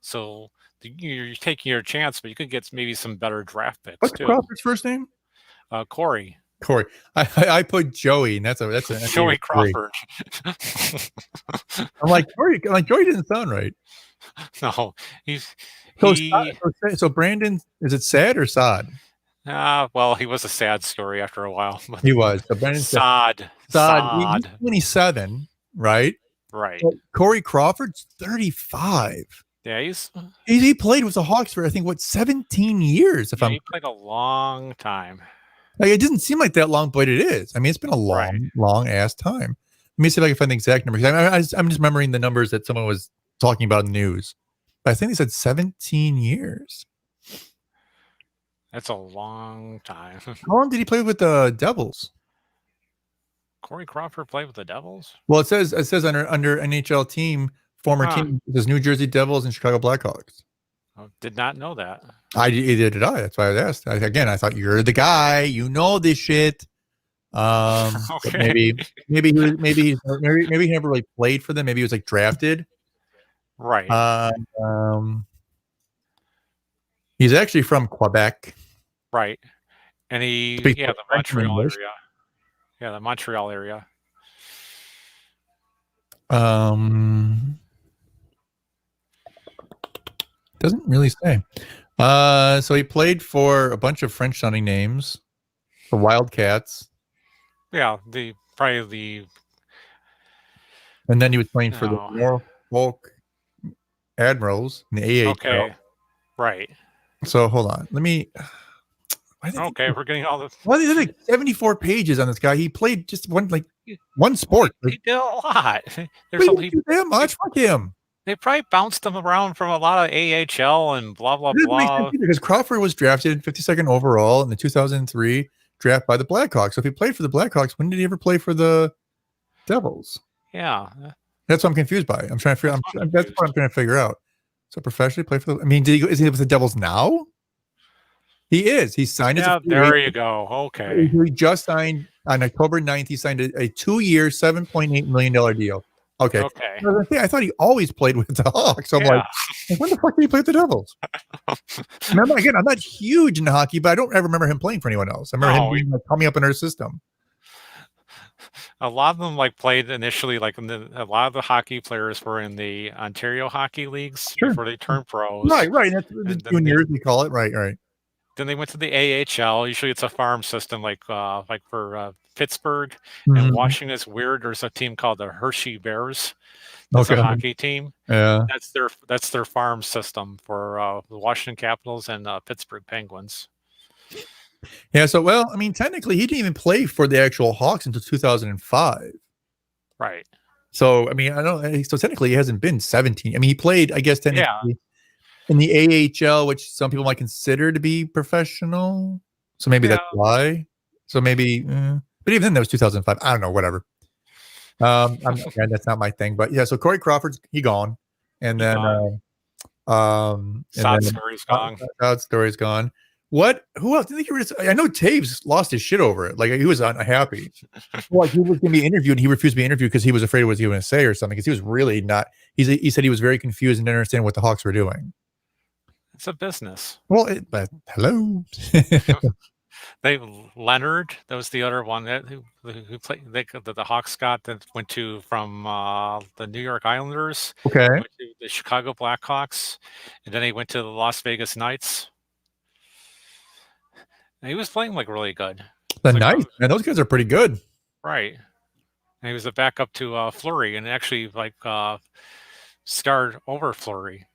So you're taking your chance, but you could get maybe some better draft picks What's too. Crawford's first name? Corey. Corey. I put Joey, and that's a Joey Crawford. I'm like Corey. Joey didn't sound right. No, So Brandon, is it Sad or Sod? Well, he was a sad story after a while. But He was. So Brandon Sod. He's 27, right? Right. But Corey Crawford's 35. Yeah, He played with the Hawks for I think 17 years. He played a long time. Like, it doesn't seem like that long, but it is. I mean, it's been a long ass time. Let me see if I can find the exact number. I'm just remembering the numbers that someone was talking about in the news. But I think they said 17 years. That's a long time. How long did he play with the Devils? Corey Crawford played with the Devils? Well, it says under NHL team, former team, it says New Jersey Devils and Chicago Blackhawks. I did not know that. Either did I. That's why I asked. I thought you're the guy. You know this shit. Okay. Maybe he never really played for them. Maybe he was like drafted. Right. He's actually from Quebec. Right. And the Montreal area. Yeah, the Montreal area. Doesn't really say. So he played for a bunch of French sounding names. The Wildcats. Yeah, and then he was playing for the Norfolk Admirals in the AHL. Okay. Right. So hold on. Let me. Okay, we're getting all the. Well, there's like 74 pages on this guy. He played just one sport. He did a lot. There's that much. Fuck him. They probably bounced him around from a lot of AHL and blah blah blah. Because Crawford was drafted 52nd overall in the 2003 draft by the Blackhawks. So if he played for the Blackhawks, when did he ever play for the Devils? Yeah, that's what I'm confused by. I'm trying to figure. That's what I'm trying to figure out. So professionally play for the. I mean, is he with the Devils now? He is. He signed. Yeah, there you go. Okay. He just signed on October 9th. He signed a 2-year, $7.8 million deal. Okay. I thought he always played with the Hawks. So I'm like, when the fuck did he play with the Devils? Remember, again, I'm not huge in hockey, but I don't ever remember him playing for anyone else. I remember him coming up in our system. A lot of them played initially, a lot of the hockey players were in the Ontario hockey leagues before they turned pros. Right. That's the juniors, we call it. Right. Then they went to the AHL. Usually it's a farm system, like for Pittsburgh and Washington. It's weird. There's a team called the Hershey Bears. That's a hockey team. Yeah, that's their farm system for the Washington Capitals and Pittsburgh Penguins. Yeah. So, I mean, technically, he didn't even play for the actual Hawks until 2005. Right. So, I mean, so technically, he hasn't been 17. I mean, he played, I guess, technically. In the AHL, which some people might consider to be professional. So maybe that's why. So maybe, but even then that was 2005. I don't know, whatever. That's not my thing, but yeah. So Corey Crawford's gone. And then, Sad story's gone. Sad story's gone. Who else? I know Taves lost his shit over it. Like, he was unhappy. Like, he was going to be interviewed and he refused to be interviewed because he was afraid of what he was going to say or something. Because he was really not, he said he was very confused and didn't understand what the Hawks were doing. It's a business. Well, but hello. Leonard, that was the other one who played. The Hawks got that went to from the New York Islanders. Okay. Went to the Chicago Blackhawks, and then he went to the Las Vegas Knights. And he was playing really good. The Knights, man, those guys are pretty good. Right. And he was a backup to Fleury, and actually start over Fleury.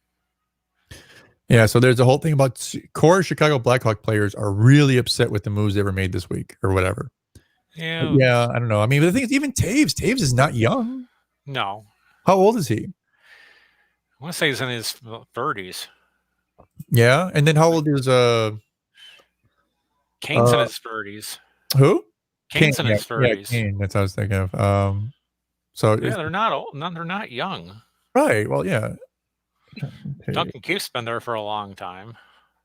Yeah, so there's a whole thing about core Chicago Blackhawk players are really upset with the moves they were made this week or whatever. Yeah. Yeah, I don't know. I mean, the thing is, even Taves is not young. No. How old is he? I want to say he's in his 30s. Yeah, and then how old is Kane's in his 30s. who? Kane's in his 30s. Yeah, Kane. That's what I was thinking of. So yeah, they're not old. No, they're not young. Right. Well, yeah. Duncan Keith's been there for a long time.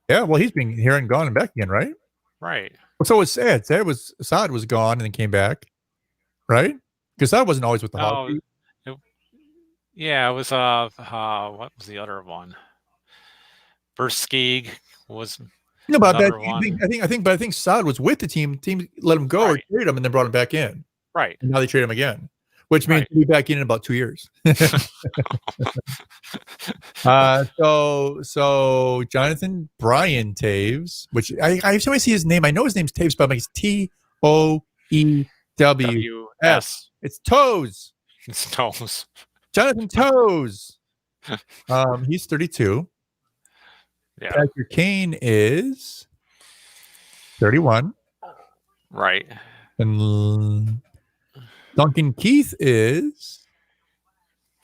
Yeah. Well, he's been here and gone and back again, right? Right. Well, so was Saad. Saad was gone and then came back, right? Because Saad wasn't always with the Hawks. Yeah, it was what was the other one? Berskig was no, but I think Saad was with the team. Team let him go or trade him and then brought him back in. Right. And now they trade him again, which means he'll be back in about 2 years. So Jonathan Brian Taves, which I every time I see his name, I know his name's Taves, but it's Toews. It's Toes. It's Toes. Jonathan Toes. He's 32. Yeah. Patrick Kane is 31. Right. And Duncan Keith is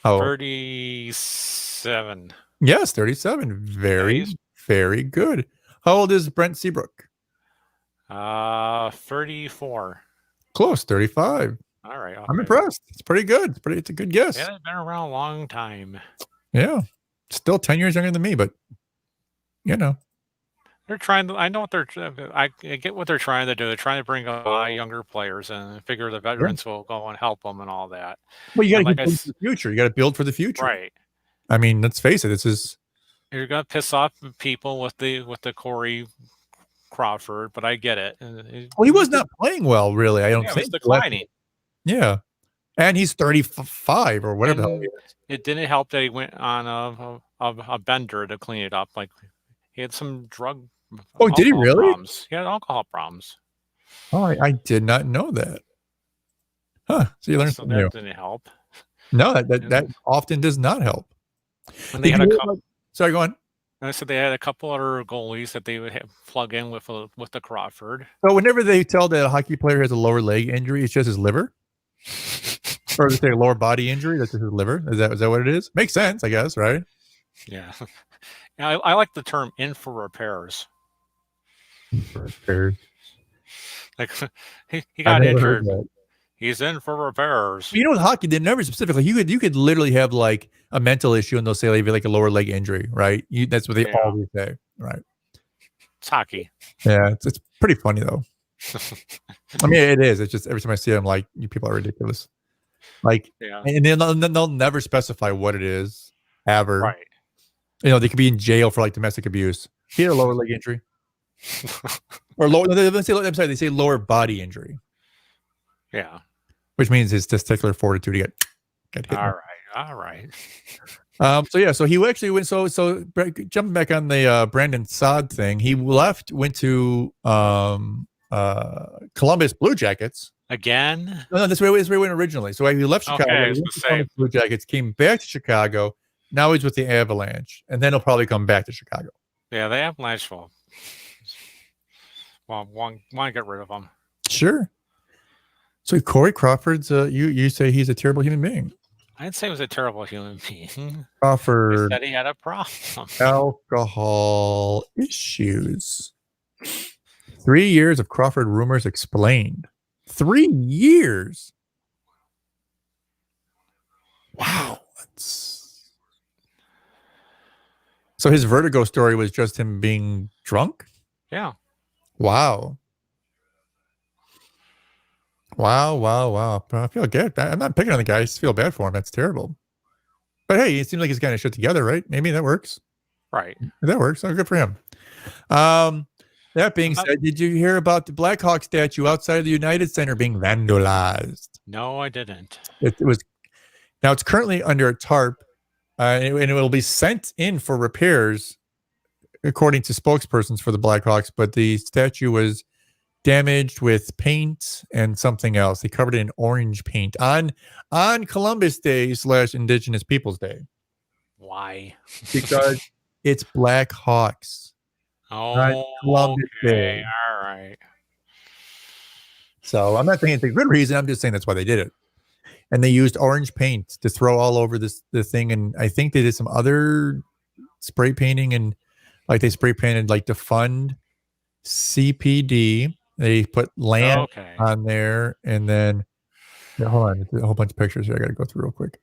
37. Yes, 37. Very, very good. How old is Brent Seabrook? 34. Close, 35. All right. I'm impressed. It's pretty good. It's a good guess. Yeah, they've been around a long time. Yeah. Still 10 years younger than me, but they're trying to. I know what they're. I get what they're trying to do. They're trying to bring a lot of younger players and figure the veterans will go and help them and all that. Well, you got to build for the future. You got to build for the future, right? I mean, let's face it. This is you're gonna piss off people with the Corey Crawford, but I get it. Well, he was not playing well, really. I don't think. He was declining. Yeah, and he's 35 or whatever. The hell he is. It didn't help that he went on a bender to clean it up. Like he had some drug. Oh, did he really? Problems. He had alcohol problems. Oh, I did not know that. Huh? So you learned something new. That didn't help. No, that often does not help. And they had a couple. Sorry, go on. I said they had a couple other goalies that they would plug in with the Crawford. So whenever they tell that a hockey player has a lower leg injury, it's just his liver, or they say lower body injury, that's just his liver. Is that what it is? Makes sense, I guess, right? Yeah. I like the term "in for repairs." Like he got injured. He's in for repairs. You know, with hockey, they never specifically. You could literally have like a mental issue, and they'll say like a lower leg injury, right? That's what they always say, right? It's hockey. Yeah, it's pretty funny though. I mean, it is. It's just every time I see it, I'm like, you people are ridiculous. Like, and they'll never specify what it is ever. Right. You know, they could be in jail for like domestic abuse. He had a lower leg injury, or lower. They say lower body injury. Yeah. Which means his testicular fortitude to get hit. All right. So he actually went. So jumping back on the Brandon Saad thing, he went to Columbus Blue Jackets again. No, this way he went originally. So he left Chicago. Okay, Columbus Blue Jackets, came back to Chicago. Now he's with the Avalanche, and then he'll probably come back to Chicago. Yeah, the Avalanche will. Well, want to get rid of him. Sure. So Corey Crawford's. You say he's a terrible human being. I didn't say he was a terrible human being. Crawford I said he had a problem. Alcohol issues. 3 years of Crawford rumors explained. 3 years. Wow. So his Vertigo story was just him being drunk? Yeah. Wow. Wow. I feel good. I'm not picking on the guy. I just feel bad for him. That's terrible. But hey, it seems like he's got his shit together, right? Maybe that works. Right. That works. Oh, good for him. That being said, did you hear about the Blackhawk statue outside of the United Center being vandalized? No, I didn't. It was. Now it's currently under a tarp, and it will be sent in for repairs, according to spokespersons for the Blackhawks. But the statue was damaged with paint and something else. They covered it in orange paint on Columbus Day / Indigenous Peoples Day. Why? Because it's Blackhawks on Oh, Columbus okay. Day. All right. So I'm not saying it's a good reason. I'm just saying that's why they did it. And they used orange paint to throw all over the thing. And I think they did some other spray painting, and like they spray painted like to fund CPD. They put land Okay. on there, and then hold on, there's a whole bunch of pictures here. I got to go through real quick.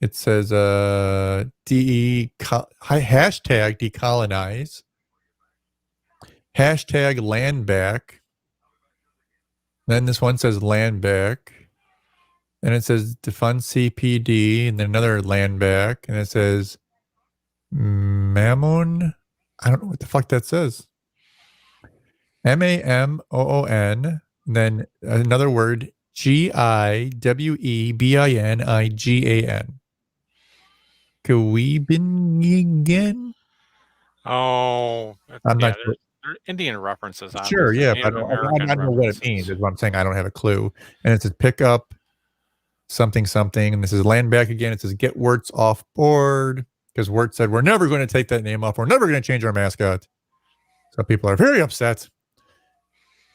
It says hashtag decolonize, hashtag land back. Then this one says land back. Then it says defund CPD, and then another land back, and it says Mammon. I don't know what the fuck that says. MAMOON. Then another word, GIWEBINIGAN. Kawebinigan? Oh, I'm yeah. not sure. They're Indian references, Sure, obviously. yeah, but Native I American don't know what it means. references. Is what I'm saying. I don't have a clue. And it says pick up something, something. And this is land back again. It says get Wirtz off board, because Wirtz said, we're never going to take that name off. We're never going to change our mascot. So people are very upset.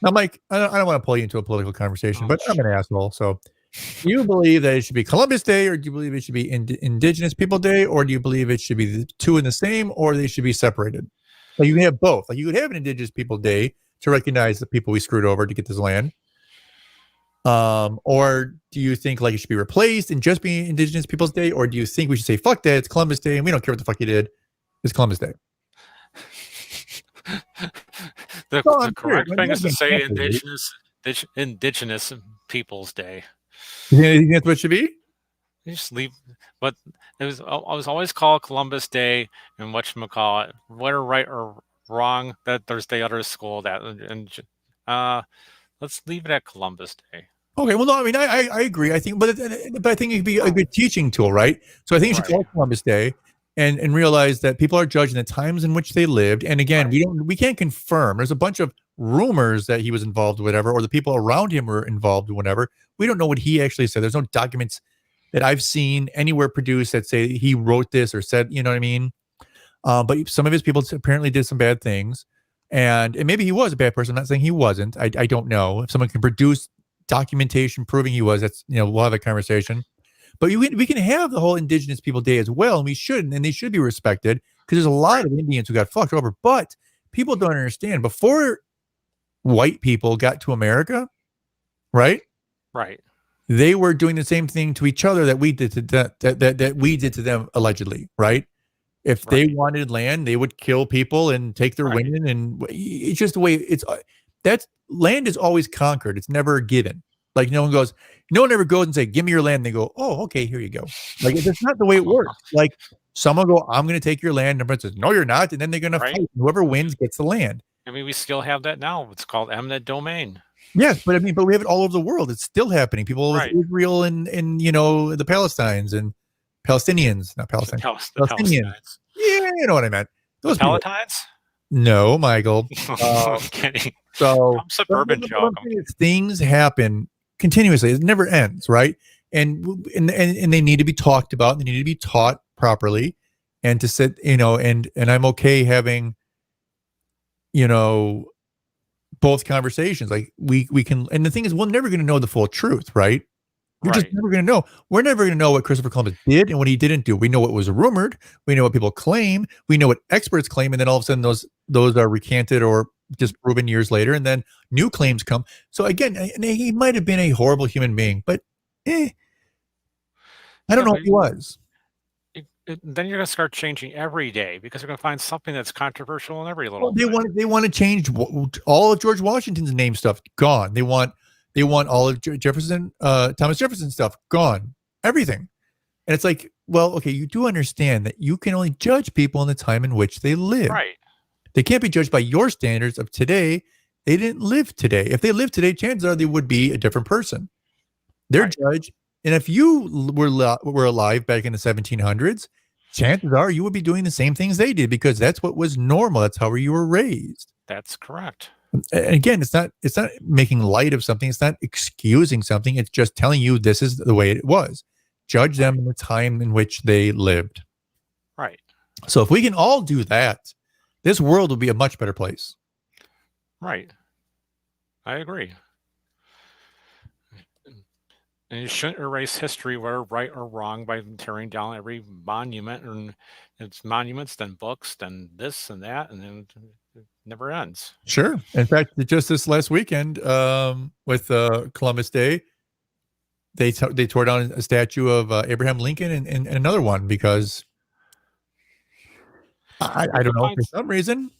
Now, Mike, I don't want to pull you into a political conversation, but I'm an asshole. So do you believe that it should be Columbus Day, or do you believe it should be Indigenous People Day, or do you believe it should be the two in the same, or they should be separated? Like you can have both. Like you could have an Indigenous People Day to recognize the people we screwed over to get this land. Or do you think like it should be replaced and just be Indigenous Peoples Day, or do you think we should say fuck that, it's Columbus Day and we don't care what the fuck you did, it's Columbus Day? The correct thing is to say Indigenous Peoples Day. You think that's what it should be? You just leave, but it was always called Columbus Day, and whatchamacallit, whether right or wrong, that there's the other school that, and let's leave it at Columbus Day. Okay, well, no, I mean, I agree. I think, but I think it'd be a good teaching tool, right? So I think you should call Columbus Day and realize that people are judging the times in which they lived. And again, we can't confirm. There's a bunch of rumors that he was involved, whatever, or the people around him were involved, whatever. We don't know what he actually said. There's no documents that I've seen anywhere produced that say he wrote this or said, you know what I mean? But some of his people apparently did some bad things, and maybe he was a bad person. I'm not saying he wasn't. I don't know. If someone can produce documentation proving he was, that's, we'll have a conversation. But we can have the whole Indigenous People Day as well, and we should, and they should be respected, because there's a lot of Indians who got fucked over. But people don't understand, before white people got to America, right? Right. They were doing the same thing to each other that we did to that we did to them, allegedly, right? If they wanted land, they would kill people and take their women, and it's just the way that's land is always conquered. It's never given. Like no one ever goes and say, "Give me your land." They go, "Oh, okay, here you go." Like it's not the way it works. Like someone go, "I'm going to take your land," and everyone says, "No, you're not," and then they're going to fight. Whoever wins gets the land. I mean, we still have that now. It's called eminent domain. Yes, but we have it all over the world. It's still happening. People with Israel and the Palestinians and Palestinians, not Palestine. Palestinians. Yeah, you know what I meant. Those Palatines? No, Michael. I'm kidding. So suburban joke. Things happen continuously. It never ends, right? And they need to be talked about. They need to be taught properly, and to sit, and I'm okay having, both conversations. Like we can, and the thing is, we're never going to know the full truth, right? We're just never going to know. We're never going to know what Christopher Columbus did and what he didn't do. We know what was rumored. We know what people claim. We know what experts claim, and then all of a sudden those are recanted or disproven years later, and then new claims come. So again, he might have been a horrible human being, but I don't know if he was. Then you're going to start changing every day, because you're going to find something that's controversial in every little. They want to change all of George Washington's name stuff, gone. They want all of Thomas Jefferson stuff, gone. Everything. And it's like, well, okay, you do understand that you can only judge people in the time in which they live. Right. They can't be judged by your standards of today. They didn't live today. If they lived today, chances are they would be a different person. They're judged. And if you were alive back in the 1700s, chances are you would be doing the same things they did, because that's what was normal. That's how you were raised. That's correct. And again, it's not making light of something. It's not excusing something. It's just telling you this is the way it was. judge them in the time in which they lived. Right. So if we can all do that, this world will be a much better place. Right. I agree. And you shouldn't erase history, whether right or wrong, by tearing down every monument, and it's monuments, then books, then this and that, and then it never ends. Sure. In fact, just this last weekend, with Columbus Day, they tore down a statue of Abraham Lincoln and another one because I don't know, for some reason.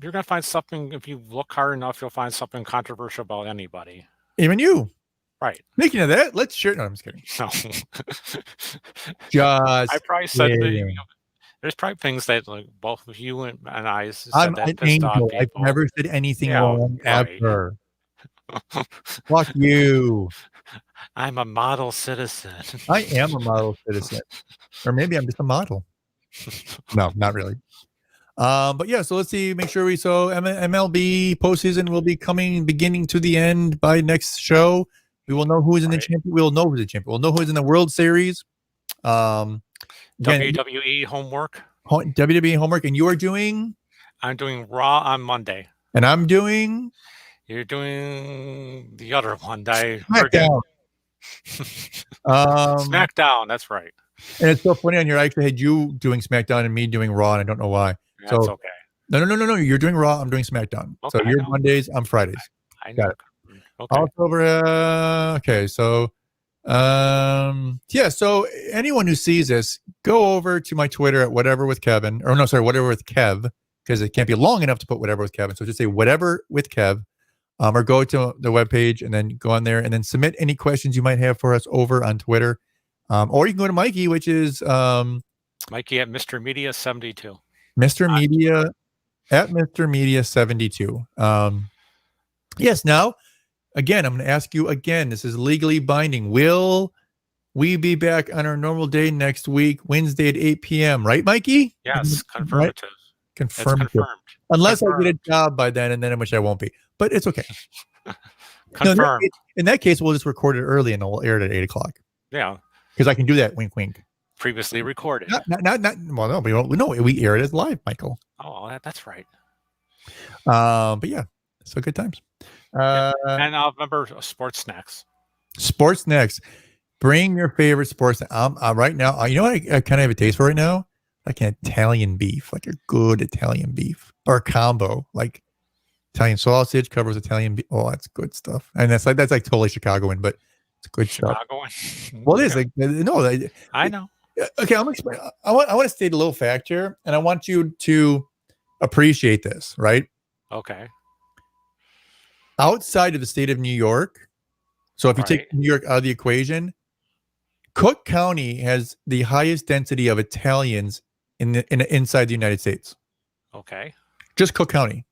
You're going to find something, if you look hard enough, you'll find something controversial about anybody. Even you. Right. Speaking of that, let's share. No, I'm just kidding. No. Just I probably said there's probably things that like both of you and I said I'm that an pissed off angel. people. I've never said anything wrong right. ever. Fuck you. I'm a model citizen. I am a model citizen. Or maybe I'm just a model. No, not really. But yeah, so let's see. Make sure we MLB postseason will be beginning to the end by next show. We will know who is in the champion. We will know who's the champion. We'll know who's in the World Series. Again, WWE homework. WWE homework, and you are doing? I'm doing Raw on Monday. And I'm doing? You're doing the other one. I SmackDown. SmackDown. That's right. And it's so funny on here. I actually had you doing SmackDown and me doing Raw, and I don't know why. That's okay. No. You're doing Raw. I'm doing SmackDown. Okay, so you're Mondays. I'm Fridays. I know. Got it. Okay. Also over. Okay. So, yeah. So anyone who sees this, go over to my Twitter at whatever with Kevin, or no, sorry, whatever with Kev, because it can't be long enough to put whatever with Kevin. So just say whatever with Kev, or go to the webpage and then go on there and then submit any questions you might have for us over on Twitter. Or you can go to Mikey, which is Mikey at Mr. Media 72. Mr. Media at Mr. Media 72. Yes. Now, again, I'm going to ask you again. This is legally binding. Will we be back on our normal day next week, Wednesday at 8 p.m.? Right, Mikey? Yes, confirmative. Right? Confirmed. Unless I get a job by then, and then which I won't be. But it's okay. Confirmed. No, in that case, we'll just record it early and we'll air it at 8 o'clock. Yeah. Because I can do that. Wink, wink. Previously recorded. Not. Well, no, we air it as live, Michael. Oh, that's right. But yeah, so good times. And I'll remember sports snacks. Sports snacks. Bring your favorite sports. Right now, you know what I kind of have a taste for right now? Like an Italian beef, like a good Italian beef, or a combo, like Italian sausage covers Italian beef. Oh, that's good stuff. And that's like totally Chicagoan, but it's good stuff. Chicagoan. Well, it is like no. I know. Okay, I'm gonna explain. I want to state a little fact here, and I want you to appreciate this, right? Okay. Outside of the state of New York, so if you take New York out of the equation, Cook County has the highest density of Italians inside the United States. Okay. Just Cook County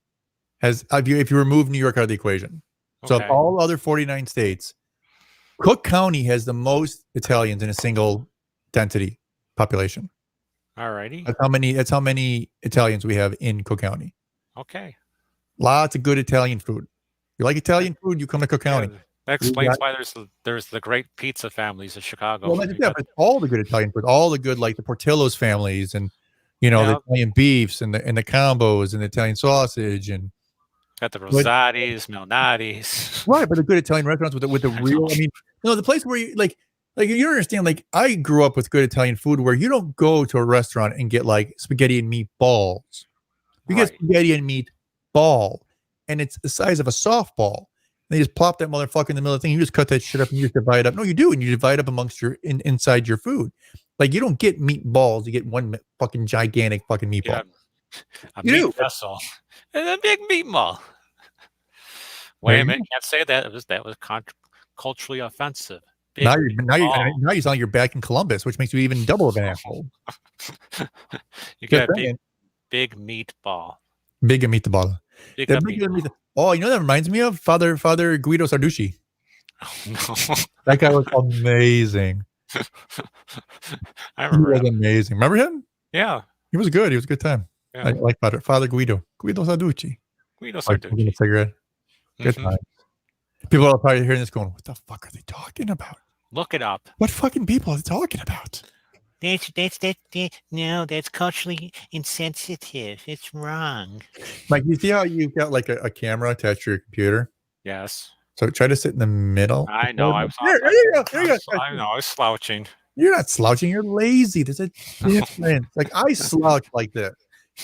has, if you remove New York out of the equation. So of all other 49 states, Cook County has the most Italians in a single density population. All righty. That's how many Italians we have in Cook County. Okay. Lots of good Italian food. You like Italian food, you come to Cook County. That explains why there's the great pizza families of Chicago. Well, but all the good Italian food, all the good, like the Portillo's families, and the Italian beefs and the combos and the Italian sausage, and got the Rosati's, Malnati's. Right, but the good Italian restaurants with the real. I mean, the place where you like you don't understand. Like I grew up with good Italian food where you don't go to a restaurant and get like spaghetti and meatballs. You get spaghetti and meatball, and it's the size of a softball. They just plop that motherfucker in the middle of the thing. You just cut that shit up and you just divide up. No, you do, and you divide up amongst inside your food. Like you don't get meatballs. You get one fucking gigantic fucking meatball. Yeah, a meat vessel and a big meatball. Wait a minute, can't say that. That was culturally offensive. Now you sound like you're back in Columbus, which makes you even double of an asshole. You got a big meatball. Big meatball. Oh, you know that reminds me of Father Guido Sarducci. Oh, no. That guy was amazing. I remember. He was amazing. Remember him? Yeah. He was good. He was a good time. Yeah. I like Father Guido Sarducci. Sarducci. A cigarette. Good time. People are probably hearing this going, what the fuck are they talking about? Look it up. What fucking people are they talking about? No, that's culturally insensitive. It's wrong. Mike, you see how you've got like a camera attached to your computer? Yes. So try to sit in the middle. I know. I was. There you go. There you go. I know. I was slouching. You're not slouching. You're lazy. There's a difference. Like I slouch like this.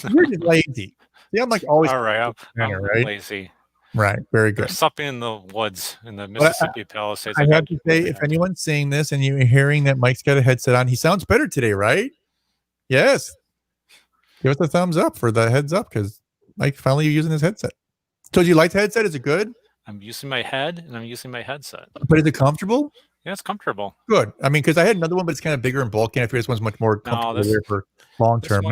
You're just lazy. See, I'm like always. All right. I'm right? lazy. Right. Very good. There's something in the woods in the Mississippi Palisades. I have to say, if anyone's saying this and you're hearing that Mike's got a headset on, he sounds better today, right? Yes. Give us a thumbs up for the heads up because Mike finally using his headset. So do you like the headset? Is it good? I'm using my head and I'm using my headset. But is it comfortable? Yeah, it's comfortable. Good. I mean, because I had another one, but it's kind of bigger and bulky. And I figure this one's much more comfortable for long term.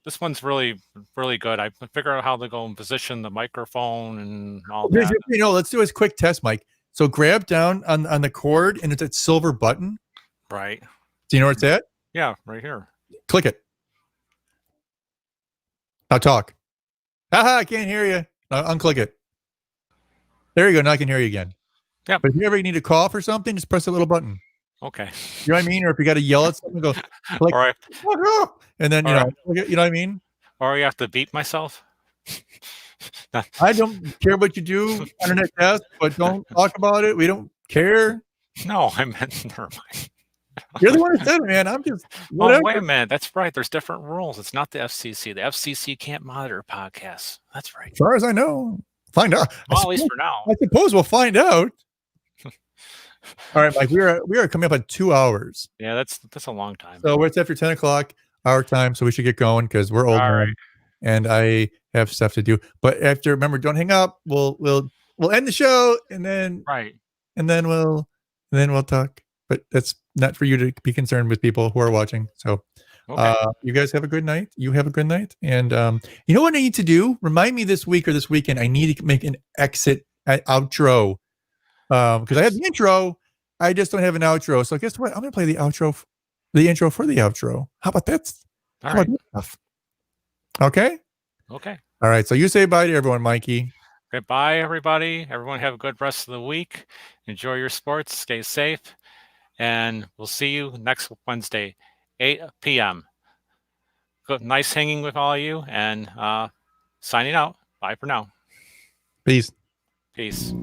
This one's really, really good. I figure out how to go and position the microphone and all that. You know, let's do a quick test, Mike. So grab down on the cord and it's that silver button. Right. Do you know where it's at? Yeah, right here. Click it. Now talk. Haha, I can't hear you. Unclick it. There you go. Now I can hear you again. Yeah. But if you ever need to cough or something, just press the little button. Okay. You know what I mean? Or if you got to yell at someone, go like, all right. And then you know what I mean? Or you have to beat myself. I don't care what you do internet test, but don't talk about it. We don't care. No, I meant never mind. You're the one who said it, man. I'm just whatever. Oh, wait a minute. That's right. There's different rules. It's not the FCC. The FCC can't monitor podcasts. That's right. As far as I know, find out. Well, at least for now. I suppose we'll find out. All right, Mike. We are coming up on 2 hours. Yeah, that's a long time. So it's after 10 o'clock our time, so we should get going because we're old, right. And I have stuff to do. But after, remember, don't hang up. We'll end the show, and then we'll talk. But that's not for you to be concerned with people who are watching. So, you guys have a good night. You have a good night, and you know what I need to do? Remind me this week or this weekend. I need to make an outro. Because I have the intro, I just don't have an outro. So guess what? I'm gonna play the intro for the outro. How about that? All right. Okay. Okay. All right. So you say bye to everyone, Mikey. Goodbye, everybody. Everyone have a good rest of the week. Enjoy your sports. Stay safe, and we'll see you next Wednesday, 8 p.m. Good, nice hanging with all of you, and signing out. Bye for now. Peace. Peace.